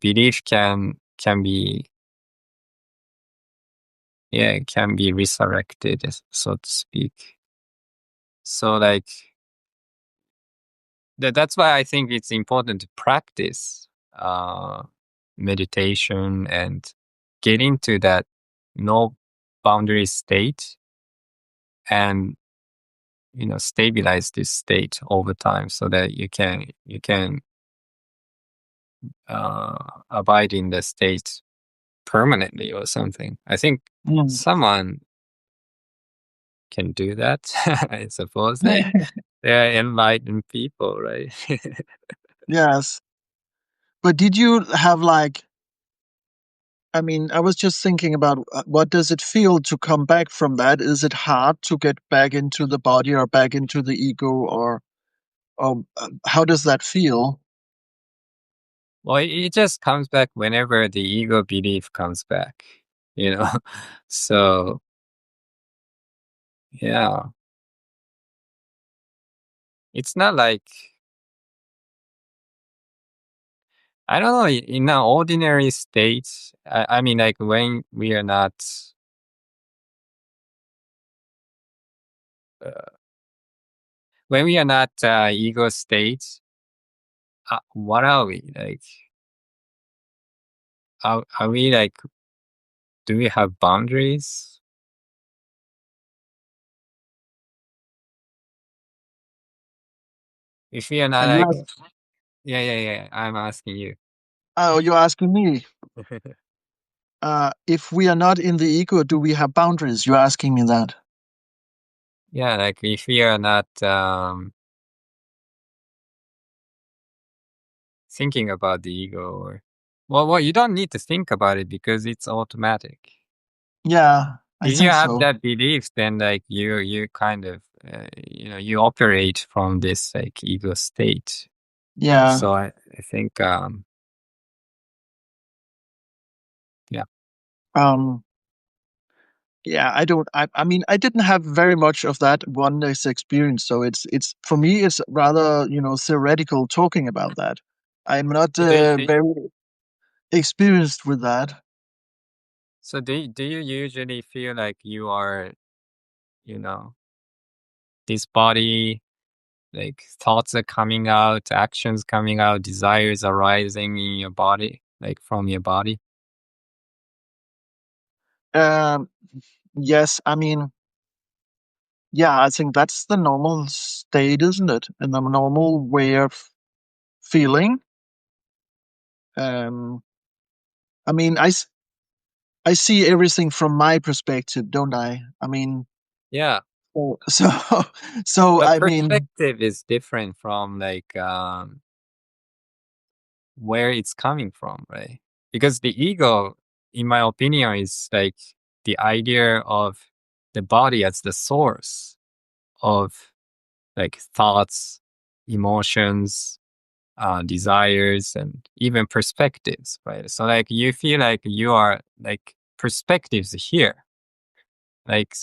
Speaker 2: belief can be, yeah, it can be resurrected, so to speak. So like that's why I think it's important to practice uh, meditation and get into that no boundary state, and stabilize this state over time so that you can abide in the state permanently or something. I think
Speaker 1: Mm.
Speaker 2: someone can do that. I suppose they're enlightened people, right?
Speaker 1: Yes, but did you have like? I mean, I was just thinking about what does it feel to come back from that? Is it hard to get back into the body or back into the ego, or how does that feel?
Speaker 2: Well, it just comes back whenever the ego belief comes back, you know? So, yeah, it's not like, I don't know, in an ordinary state, I mean, like uh, when we are not ego state, what are we? Like, are we like, do we have boundaries? If we are not
Speaker 1: And you
Speaker 2: like,
Speaker 1: ask,
Speaker 2: yeah, yeah, yeah, I'm asking you.
Speaker 1: oh, you're asking me. If we are not in the ego, do we have boundaries? You're asking me that.
Speaker 2: Yeah, like if we are not, thinking about the ego, or well, you don't need to think about it because it's automatic.
Speaker 1: Yeah, I
Speaker 2: If you
Speaker 1: think
Speaker 2: have
Speaker 1: so.
Speaker 2: that belief, then like you kind of you operate from this like ego state.
Speaker 1: Yeah.
Speaker 2: So I think yeah.
Speaker 1: Um, yeah, I don't. I mean, I didn't have very much of that oneness experience, so it's for me, it's rather theoretical talking about that. I'm not
Speaker 2: So
Speaker 1: very experienced with that.
Speaker 2: do you usually feel like you are, you know, this body, like thoughts are coming out, actions coming out, desires arising in your body, like from your body?
Speaker 1: Um, yes, I mean, yeah, I think that's the normal state, isn't it? And the normal way of feeling. Um, I mean, I see everything from my perspective, don't I? I mean,
Speaker 2: Yeah.
Speaker 1: so so
Speaker 2: But
Speaker 1: I mean,
Speaker 2: perspective is different from like where it's coming from, right? Because the ego, in my opinion, is like the idea of the body as the source of like thoughts, emotions, desires, and even perspectives, right? So like you feel like you are like perspectives here, like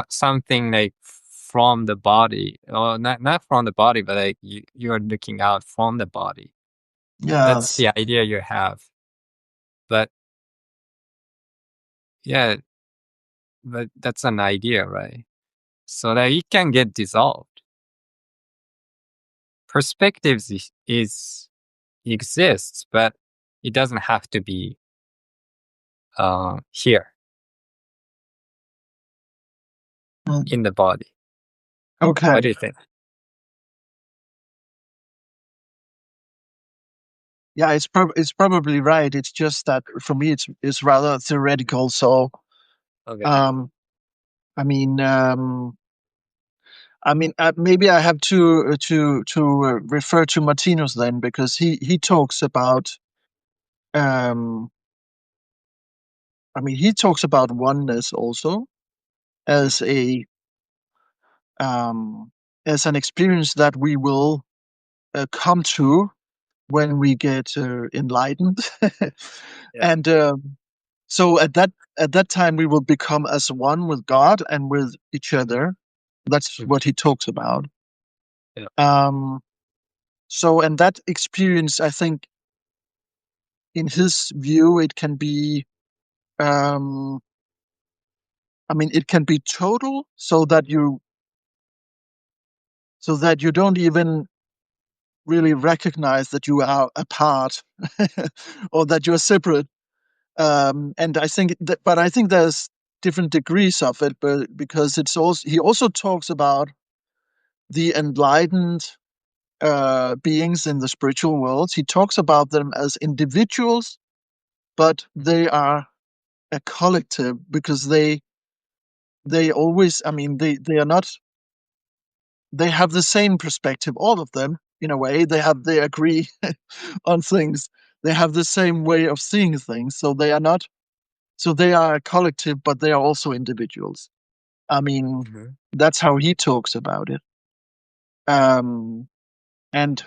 Speaker 2: something like from the body, or not from the body, but like you are looking out from the body. That's
Speaker 1: yes,
Speaker 2: the idea you have. But yeah, but that's an idea, right? So that it can get dissolved. Perspectives is exists, but it doesn't have to be here
Speaker 1: mm,
Speaker 2: in the body. What do
Speaker 1: okay,
Speaker 2: you think?
Speaker 1: yeah, it's probably right. It's just that for me, it's rather theoretical. So,
Speaker 2: Okay.
Speaker 1: um, I mean, maybe I have to refer to Martinez then because he talks about um, he talks about oneness also as a um, as an experience that we will come to when we get enlightened,
Speaker 2: Yeah.
Speaker 1: and so at that time we will become as one with God and with each other. That's
Speaker 2: Mhm.
Speaker 1: what he talks about.
Speaker 2: Yeah.
Speaker 1: Um, so, and that experience, I think, in his view, it can be. Um, it can be total, so that you don't even really recognize that you are apart, or that you're separate. And I think that, but I think there's different degrees of it, but because it's also he also talks about the enlightened beings in the spiritual world. He talks about them as individuals, but they are a collective because they always, they are not, they have the same perspective, all of them. In a way, they agree on things. They have the same way of seeing things, so they are not, so they are a collective, but they are also individuals. I mean,
Speaker 2: Mhm.
Speaker 1: that's how he talks about it. Um, and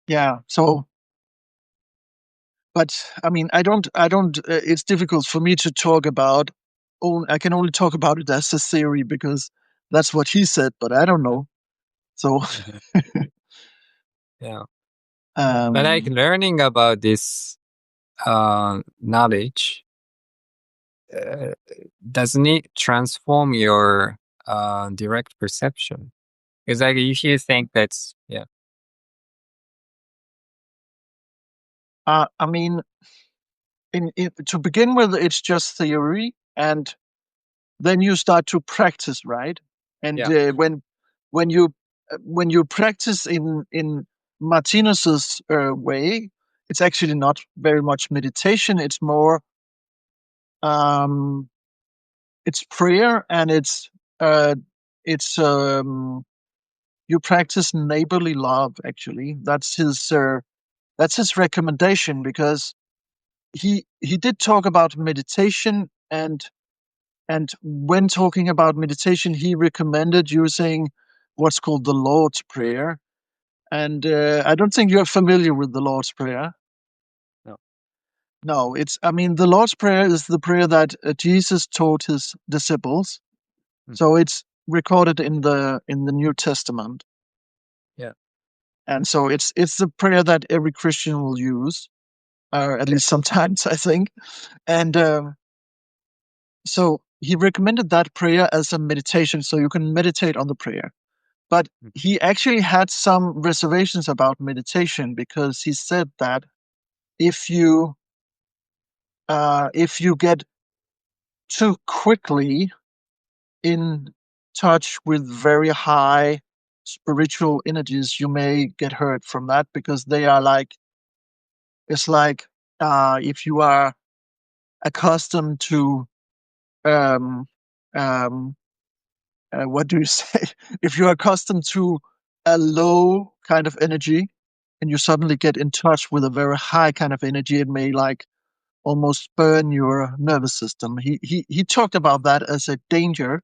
Speaker 1: yeah, so, but I don't. It's difficult for me to talk about. Oh, I can only talk about it as a theory because that's what he said, but I don't know. So,
Speaker 2: Mhm. Yeah. But like
Speaker 1: um,
Speaker 2: learning about this knowledge, uh, doesn't it transform your direct perception? Because like if you think that's yeah.
Speaker 1: I mean, to begin with, it's just theory, and then you start to practice, right? And
Speaker 2: Yeah.
Speaker 1: when you practice in Martinez's way, it's actually not very much meditation. It's more um, it's prayer, and it's uh, you practice neighborly love. Actually, that's his recommendation, because he did talk about meditation, and when talking about meditation, he recommended using what's called the Lord's Prayer. And I don't think you're familiar with the Lord's Prayer.
Speaker 2: No.
Speaker 1: No, I mean, the Lord's Prayer is the prayer that Jesus taught his disciples.
Speaker 2: Mm.
Speaker 1: So it's recorded in the New Testament.
Speaker 2: Yeah.
Speaker 1: And so it's the prayer that every Christian will use, at
Speaker 2: Yeah.
Speaker 1: least sometimes, I think. And so he recommended that prayer as a meditation, so you can meditate on the prayer. But
Speaker 2: Mm.
Speaker 1: he actually had some reservations about meditation, because he said that if you if you get too quickly in touch with very high spiritual energies, you may get hurt from that, because they are like, it's like, if you are accustomed to um, um, what do you say? If you're accustomed to a low kind of energy, and you suddenly get in touch with a very high kind of energy, it may like almost burn your nervous system. He talked about that as a danger.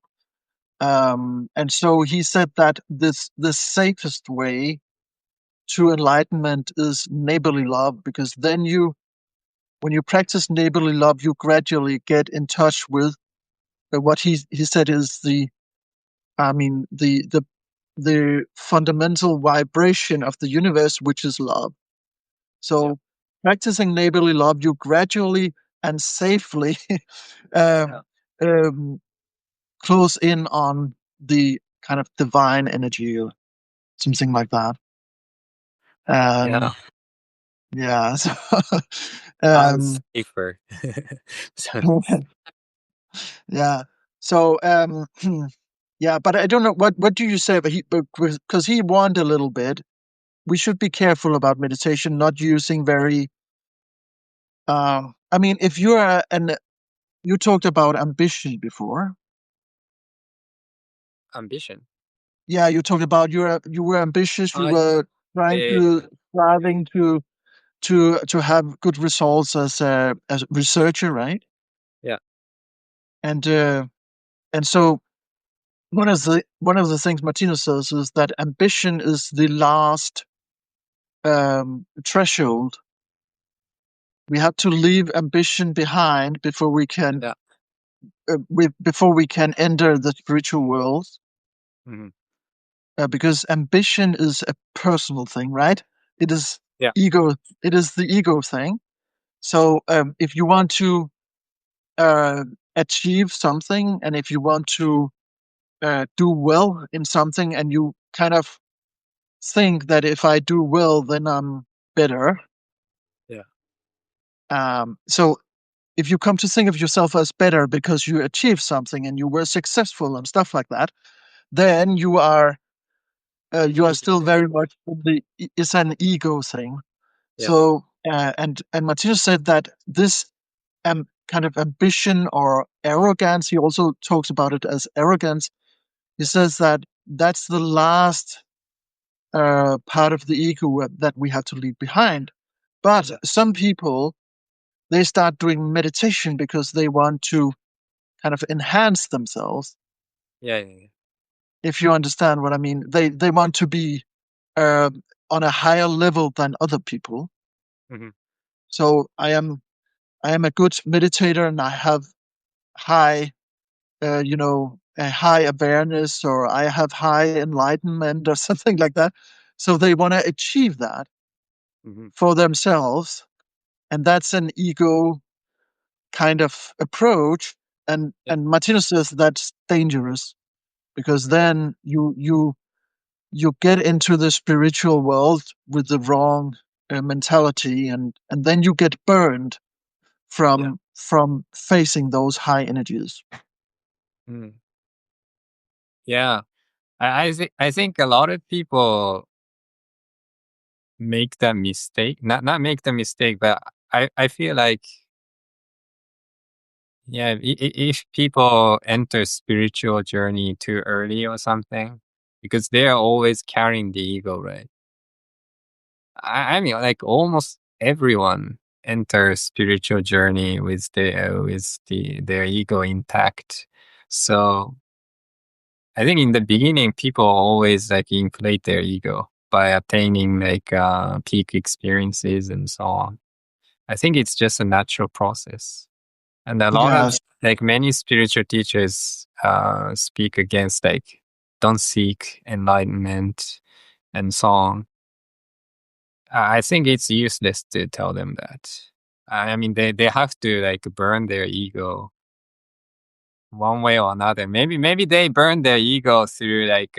Speaker 1: And so he said that the safest way to enlightenment is neighborly love, because then when you practice neighborly love, you gradually get in touch with what he said is I mean, the fundamental vibration of the universe, which is love.
Speaker 2: Yeah.
Speaker 1: So practicing neighborly love, you gradually and safely um,
Speaker 2: Yeah.
Speaker 1: um, close in on the kind of divine energy, or something like that.
Speaker 2: Yeah.
Speaker 1: Um, yeah. So,
Speaker 2: Sounds
Speaker 1: um,
Speaker 2: safer. So
Speaker 1: yeah. So, yeah, but I don't know what do you say, but because he warned a little bit, we should be careful about meditation, not using very. I mean, if you are an you talked about ambition before.
Speaker 2: ambition.
Speaker 1: Yeah, you talked about you were ambitious. You
Speaker 2: Uh,
Speaker 1: were trying
Speaker 2: yeah.
Speaker 1: to striving to have good results as a researcher, right?
Speaker 2: Yeah.
Speaker 1: And so one of the things Martina says is that ambition is the last threshold. We have to leave ambition behind before we can
Speaker 2: Yeah.
Speaker 1: before we can enter the spiritual world,
Speaker 2: Mhm.
Speaker 1: because ambition is a personal thing, right? It is
Speaker 2: Yeah.
Speaker 1: ego. It is the ego thing. So if you want to uh, achieve something, and if you want to do well in something, and you kind of think that if I do well, then I'm better.
Speaker 2: Yeah.
Speaker 1: So if you come to think of yourself as better because you achieved something and you were successful and stuff like that, then you are still very much it's an ego thing.
Speaker 2: Yeah.
Speaker 1: So and Matthias said that this kind of ambition or arrogance, he also talks about it as arrogance. He says that that's the last part of the ego that we have to leave behind. But
Speaker 2: Yeah.
Speaker 1: some people, they start doing meditation because they want to kind of enhance themselves.
Speaker 2: Yeah. Yeah. Yeah.
Speaker 1: If you understand what I mean, they want to be uh, on a higher level than other people.
Speaker 2: Mhm.
Speaker 1: So I am a good meditator, and I have high a high awareness, or I have high enlightenment, or something like that. So they want to achieve that
Speaker 2: Mhm.
Speaker 1: for themselves, and that's an ego kind of approach. and
Speaker 2: Yeah.
Speaker 1: and Martinez says that's dangerous, because then you get into the spiritual world with the wrong mentality, and then you get burned
Speaker 2: Yeah.
Speaker 1: from facing those high energies.
Speaker 2: Mm. Yeah. I think a lot of people make that mistake. Not make the mistake, but I feel like, yeah, if people enter spiritual journey too early or something, because they are always carrying the ego, right? I mean, like almost everyone enters spiritual journey with their ego intact. So I think in the beginning, people always like inflate their ego by attaining like peak experiences and so on. I think it's just a natural process. And a lot of
Speaker 1: Yes,
Speaker 2: like many spiritual teachers speak against like don't seek enlightenment and so on. I think it's useless to tell them that. I mean, they have to like burn their ego one way or another. Maybe they burn their ego through like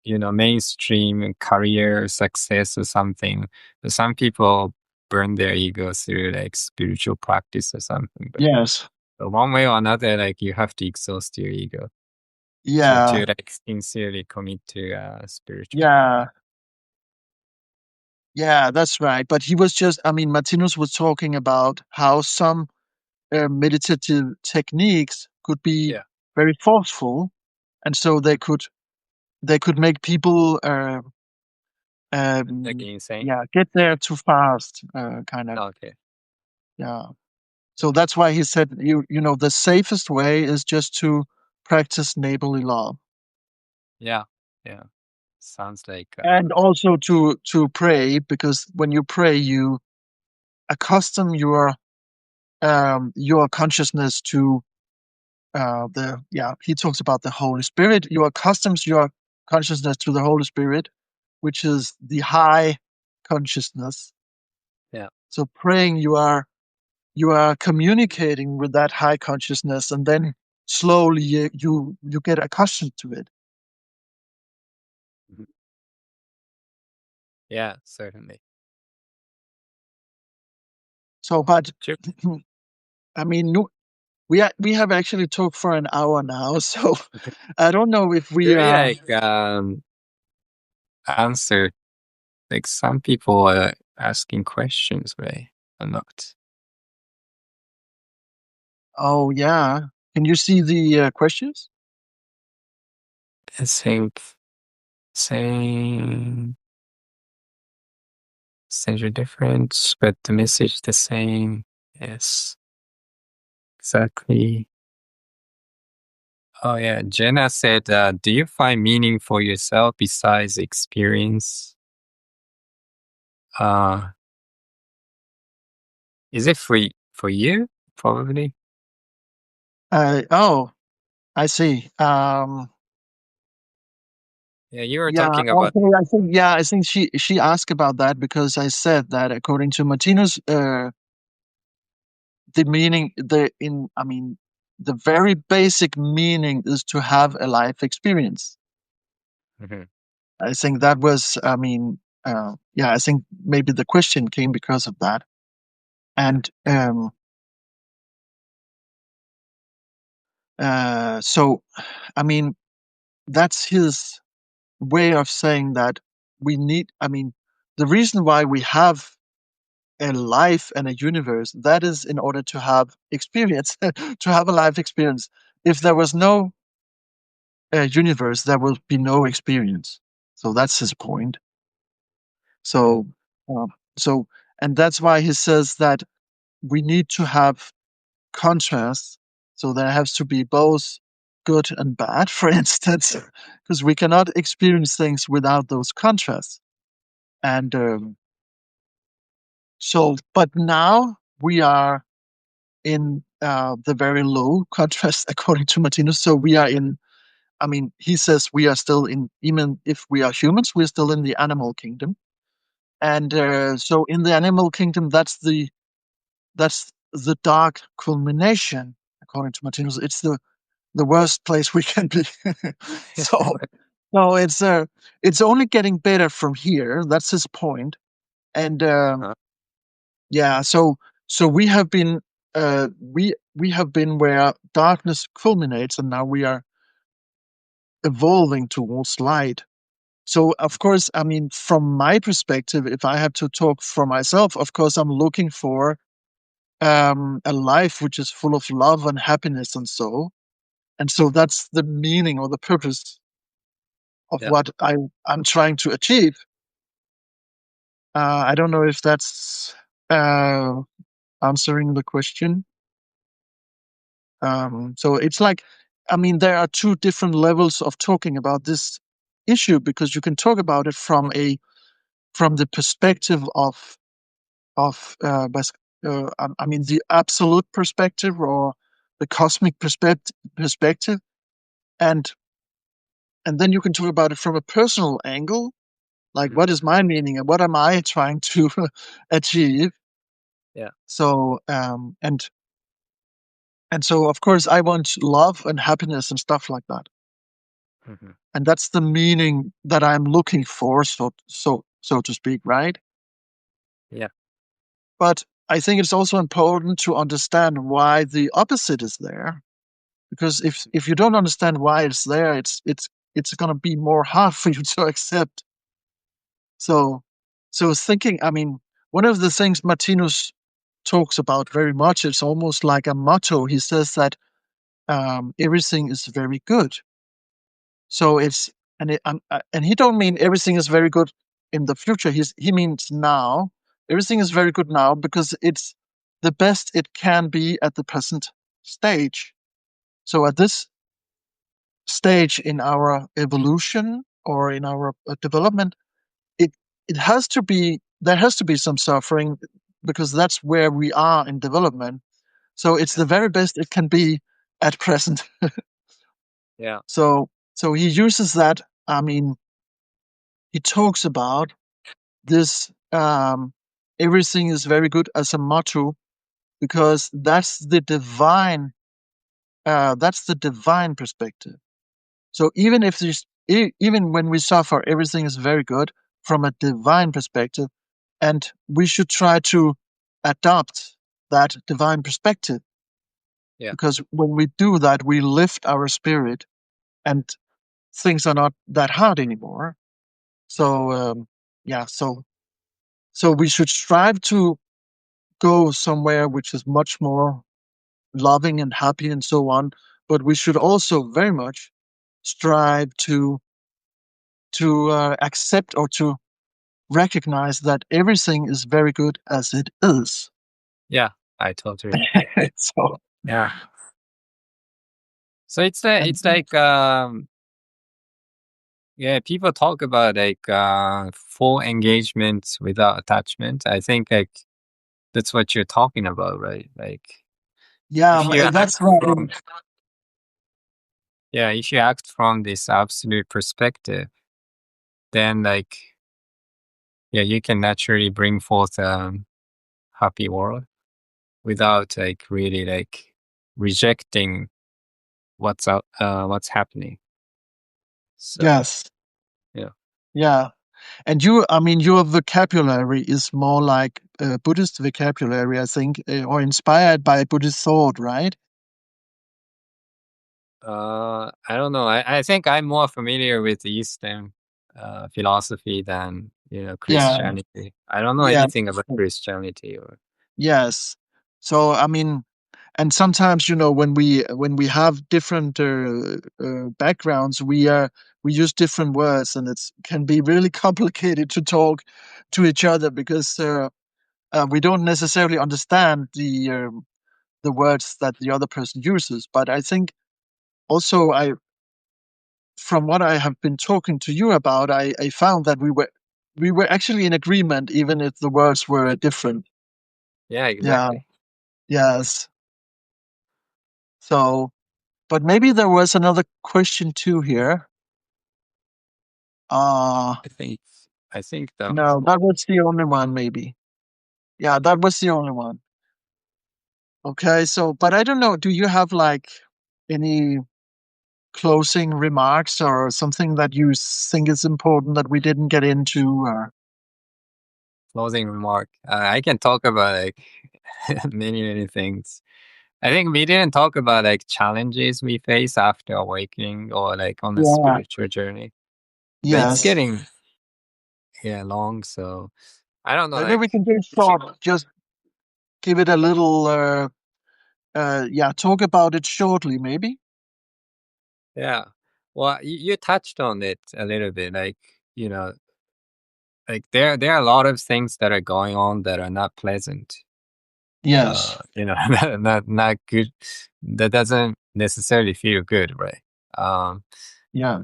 Speaker 2: mainstream career success or something. But some people burn their ego through like spiritual practice or something.
Speaker 1: yes,
Speaker 2: But one way or another, like you have to exhaust your ego to
Speaker 1: yeah,
Speaker 2: like sincerely commit to spiritual practice.
Speaker 1: yeah, yeah, that's right. But he was just, I mean, Martinus was talking about how some meditative techniques could be
Speaker 2: Yeah,
Speaker 1: very forceful, and so they could make people
Speaker 2: like
Speaker 1: um,
Speaker 2: insane.
Speaker 1: yeah, get there too fast, kind of,
Speaker 2: Okay.
Speaker 1: yeah. So that's why he said, you know, the safest way is just to practice neighborly love,
Speaker 2: Yeah, yeah. Sounds like
Speaker 1: and also to pray, because when you pray, you accustom your consciousness to the yeah. He talks about the Holy Spirit. You accustoms your consciousness to the Holy Spirit, which is the high consciousness.
Speaker 2: yeah.
Speaker 1: So praying, you are communicating with that high consciousness, and then slowly you get accustomed to it.
Speaker 2: Mhm. Yeah, certainly.
Speaker 1: So, but
Speaker 2: Sure.
Speaker 1: I mean, we have actually talked for an hour now, so I don't know if we
Speaker 2: Should we like answer like some people are asking questions, right? Or not?
Speaker 1: oh yeah. Can you see the questions?
Speaker 2: The same essential difference, but the message the same. Yes, exactly. Oh yeah, Jenna said, "Do you find meaning for yourself besides experience? Uh, is it for you? Probably.
Speaker 1: Oh, I see.
Speaker 2: Yeah, you were
Speaker 1: Yeah,
Speaker 2: talking about.
Speaker 1: okay. I think she asked about that because I said that according to Martinez, the meaning the in I mean the very basic meaning is to have a life experience.
Speaker 2: Mhm.
Speaker 1: I think that was I mean yeah, I think maybe the question came because of that. And so I mean that's his way of saying that we need I mean the reason why we have a life and a universe, that is in order to have experience, to have a life experience. If there was no universe, there will be no experience. So that's his point.
Speaker 2: Mhm.
Speaker 1: So, uh, so, and that's why he says that we need to have contrasts. So there has to be both good and bad, for instance, because we cannot experience things without those contrasts. And but now we are in the very low contrast, according to Martinez. So we are in, I mean, he says we are still in, even if we are humans, we're still in the animal kingdom. And so in the animal kingdom, that's the dark culmination, according to Martinez. It's the worst place we can be. so so it's only getting better from here. That's his point. And
Speaker 2: Uh-huh.
Speaker 1: yeah, so we have been where darkness culminates, and now we are evolving towards light. So of course, I mean, from my perspective, if I have to talk for myself, of course, I'm looking for a life which is full of love and happiness, and so that's the meaning or the purpose of
Speaker 2: Yeah.
Speaker 1: what I'm trying to achieve. I don't know if that's uh, answering the question. So it's like, I mean, there are two different levels of talking about this issue, because you can talk about it from the perspective of I mean, the absolute perspective, or the cosmic perspective, and and then you can talk about it from a personal angle, like
Speaker 2: Mhm.
Speaker 1: what is my meaning and what am I trying to achieve.
Speaker 2: Yeah.
Speaker 1: So and so of course I want love and happiness and stuff like that,
Speaker 2: Mhm.
Speaker 1: and that's the meaning that I'm looking for, so to speak, right?
Speaker 2: Yeah.
Speaker 1: But I think it's also important to understand why the opposite is there, because if you don't understand why it's there, it's going to be more hard for you to accept. So thinking, I mean, one of the things Martinus talks about very much, it's almost like a motto. He says that everything is very good. So it's and he don't mean everything is very good in the future. He means now. Everything is very good now because it's the best it can be at the present stage. So at this stage in our evolution or in our development, it it has to be there has to be some suffering, because that's where we are in development. So it's
Speaker 2: Yeah.
Speaker 1: the very best it can be at present.
Speaker 2: Yeah.
Speaker 1: So he uses that. I mean, he talks about this everything is very good as a motto, because that's the divine perspective. So even if even when we suffer, everything is very good from a divine perspective, and we should try to adopt that divine perspective,
Speaker 2: Yeah.
Speaker 1: because when we do that, we lift our spirit, and things are not that hard anymore. So yeah, so we should strive to go somewhere which is much more loving and happy and so on. But we should also very much strive to accept or to recognize that everything is very good as it is.
Speaker 2: Yeah. I totally agree.
Speaker 1: So
Speaker 2: Yeah. So
Speaker 1: and
Speaker 2: it's like yeah, people talk about like full engagement without attachment. I think like that's what you're talking about, right? Like
Speaker 1: yeah,
Speaker 2: if you act
Speaker 1: that's right.
Speaker 2: from yeah, if you act from this absolute perspective, then like yeah, you can naturally bring forth a happy world without like really like rejecting what's happening. So
Speaker 1: Yes,
Speaker 2: yeah.
Speaker 1: yeah. And I mean, your vocabulary is more like Buddhist vocabulary, I think, or inspired by Buddhist thought, right?
Speaker 2: I don't know. I think I'm more familiar with Eastern philosophy than
Speaker 1: Yeah,
Speaker 2: Christianity. I don't know
Speaker 1: yeah,
Speaker 2: anything about Christianity or
Speaker 1: yes. So I mean, and sometimes when we have different backgrounds, we use different words, and it can be really complicated to talk to each other, because we don't necessarily understand the words that the other person uses. But I think also, from what I have been talking to you about, I found that we were actually in agreement, even if the words were different.
Speaker 2: yeah,
Speaker 1: Yeah.
Speaker 2: exactly.
Speaker 1: Yes. So, but maybe there was another question too here. Uh
Speaker 2: I think I think that was
Speaker 1: no, that was the only one, maybe. Yeah, that was the only one. Okay, so but I don't know, do you have like any closing remarks or something that you think is important that we didn't get into? Or
Speaker 2: closing remark. I can talk about like many things. I think we didn't talk about like challenges we face after awakening or like on a
Speaker 1: yeah,
Speaker 2: spiritual journey. But it's
Speaker 1: yes.
Speaker 2: getting yeah long, so I don't know
Speaker 1: Maybe
Speaker 2: like
Speaker 1: we can do it
Speaker 2: if you
Speaker 1: short. Just give it a little yeah, talk about it shortly, maybe.
Speaker 2: yeah. Well, you touched on it a little bit, like, you know, like there are a lot of things that are going on that are not pleasant.
Speaker 1: Yes.
Speaker 2: Not good. That doesn't necessarily feel good, right? Um,
Speaker 1: Yeah.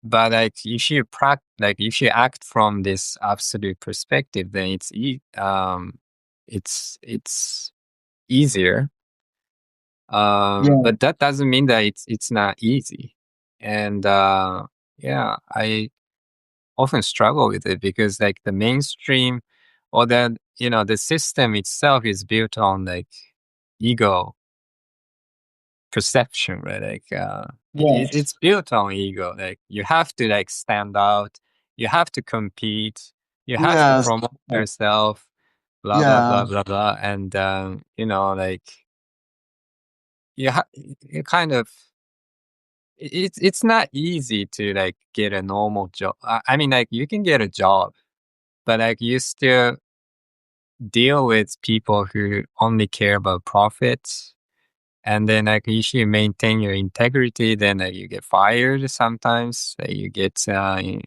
Speaker 2: but like if you act from this absolute perspective, then it's easier.
Speaker 1: Yeah.
Speaker 2: But that doesn't mean that it's not easy. And yeah, I often struggle with it because like the mainstream or the system itself is built on like ego perception, right? Like
Speaker 1: Yes.
Speaker 2: it's built on ego. Like you have to like stand out, you have to compete, you have to
Speaker 1: Yes.
Speaker 2: promote yourself, blah blah
Speaker 1: Yeah.
Speaker 2: blah blah blah. And like you kind of it's not easy to like get a normal job. I mean, like you can get a job, but like you still deal with people who only care about profits. And then like if you maintain your integrity, then you get fired sometimes. You get like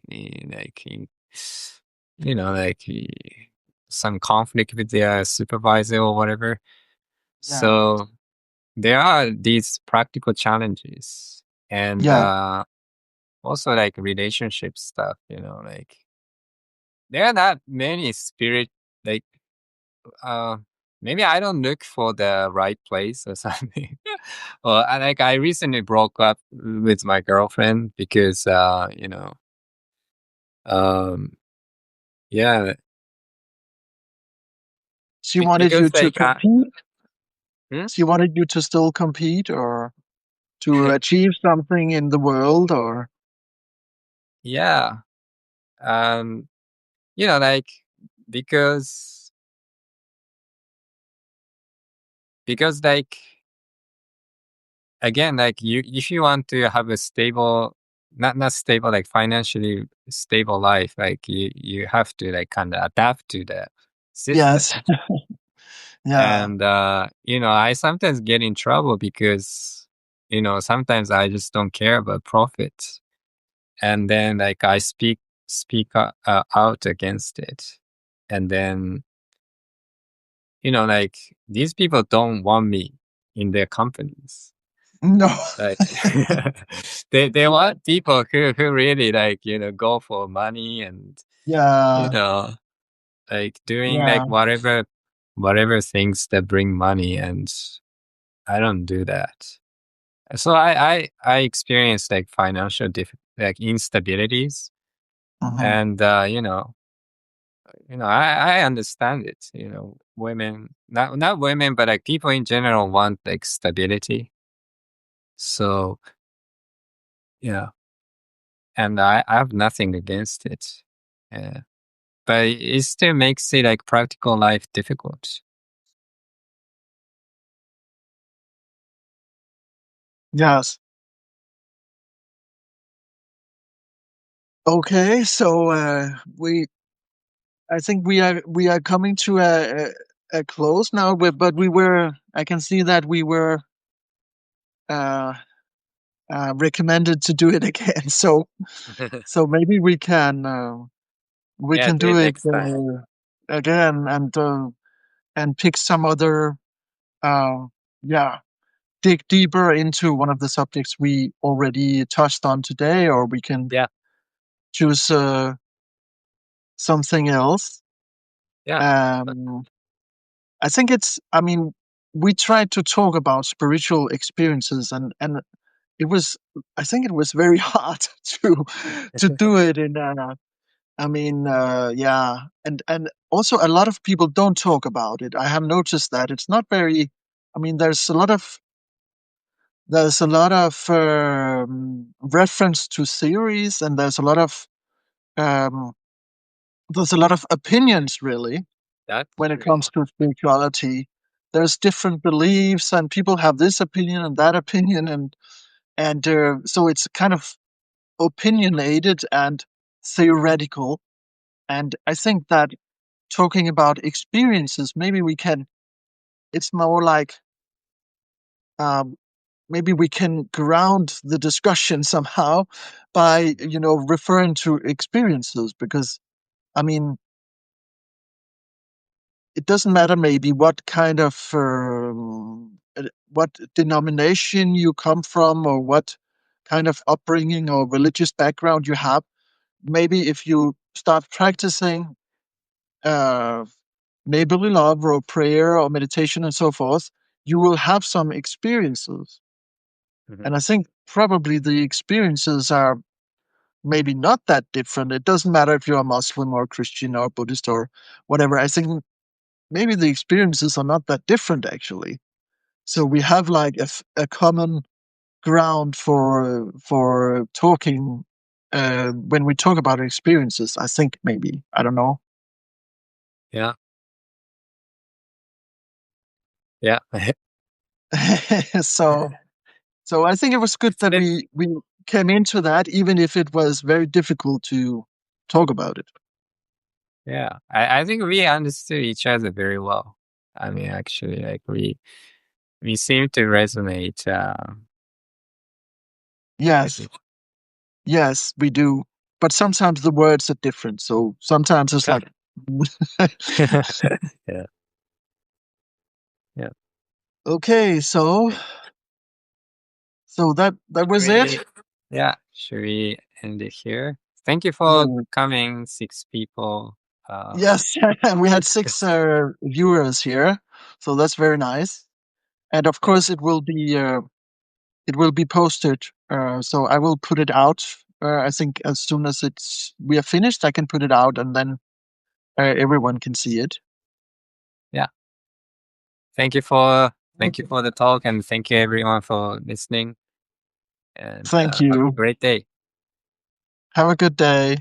Speaker 2: some conflict with the supervisor or whatever.
Speaker 1: Yeah.
Speaker 2: So there are these practical challenges, and
Speaker 1: Yeah.
Speaker 2: also like relationship stuff. Like there are not many like uh maybe I don't look for the right place or something. Well, I recently broke up with my girlfriend because um yeah,
Speaker 1: She wanted you
Speaker 2: because
Speaker 1: to compete.
Speaker 2: hmm?
Speaker 1: She wanted you to still compete or to achieve something in the world or
Speaker 2: Yeah, um like because like again, like you if you want to have a stable, not stable, like financially stable life, like you have to like kind of adapt to the system.
Speaker 1: yes. Yeah.
Speaker 2: And I sometimes get in trouble because sometimes I just don't care about profit, and then like I out against it. And then like these people don't want me in their companies.
Speaker 1: No.
Speaker 2: Like they want people who really like go for money and you
Speaker 1: Yeah.
Speaker 2: know like doing
Speaker 1: Yeah.
Speaker 2: like whatever things that bring money, and I don't do that. So I experienced like financial like instabilities,
Speaker 1: Mhm.
Speaker 2: and I understand it. Women, not women, but like people in general want like stability. So yeah, and I have nothing against it. Yeah, but it still makes it like practical life difficult.
Speaker 1: Yes. Okay, so we I think we are coming to a close now, but we were I can see that we were uh, recommended to do it again. So maybe we
Speaker 2: Yeah,
Speaker 1: can
Speaker 2: do
Speaker 1: do
Speaker 2: it
Speaker 1: it
Speaker 2: next time.
Speaker 1: again and pick some other uh, yeah, dig deeper into one of the subjects we already touched on today, or we can
Speaker 2: Yeah,
Speaker 1: choose something else.
Speaker 2: yeah,
Speaker 1: Um, I think I mean, we tried to talk about spiritual experiences, and it was, I think it was very hard to do it in. I mean, yeah, and also a lot of people don't talk about it. I have noticed that it's not very. I mean, there's a lot of reference to theories, and um, there's a lot of opinions really
Speaker 2: that's
Speaker 1: when it
Speaker 2: true. Yeah.
Speaker 1: comes to spirituality. There's different beliefs, and people have this opinion and that opinion, and so it's kind of opinionated and theoretical. And I think that talking about experiences, maybe we can. It's more like maybe we can ground the discussion somehow by referring to experiences, because I mean it doesn't matter maybe what kind of what denomination you come from, or what kind of upbringing or religious background you have. Maybe if you start practicing uh, neighborly love or prayer or meditation and so forth, you will have some experiences.
Speaker 2: Mhm.
Speaker 1: And I think probably the experiences are maybe not that different. It doesn't matter if you're a Muslim or Christian or Buddhist or whatever. I think maybe the experiences are not that different actually. So we have like a common ground for talking when we talk about experiences. I think maybe I don't know.
Speaker 2: Yeah. Yeah.
Speaker 1: so so I think it was good
Speaker 2: It's
Speaker 1: that
Speaker 2: been
Speaker 1: we came into that, even if it was very difficult to talk about it.
Speaker 2: yeah. I think we understood each other very well. I mean, actually, like we seem to resonate. With
Speaker 1: Yes,
Speaker 2: each.
Speaker 1: yes, we do. But sometimes the words are different. So sometimes it's like,
Speaker 2: Yeah. Yeah.
Speaker 1: okay, so that was it.
Speaker 2: We, yeah. Should we end it here? Thank you for
Speaker 1: Yeah.
Speaker 2: coming, 6 people.
Speaker 1: Yes, and we had six viewers here, so that's very nice. And of
Speaker 2: Yeah.
Speaker 1: course, it will be posted. So I will put it out. I think as soon as we are finished, I can put it out, and then everyone can see it.
Speaker 2: Yeah. Thank you for the talk, and thank you everyone for listening. And
Speaker 1: Thank
Speaker 2: have a
Speaker 1: you.
Speaker 2: great day.
Speaker 1: Have a good day.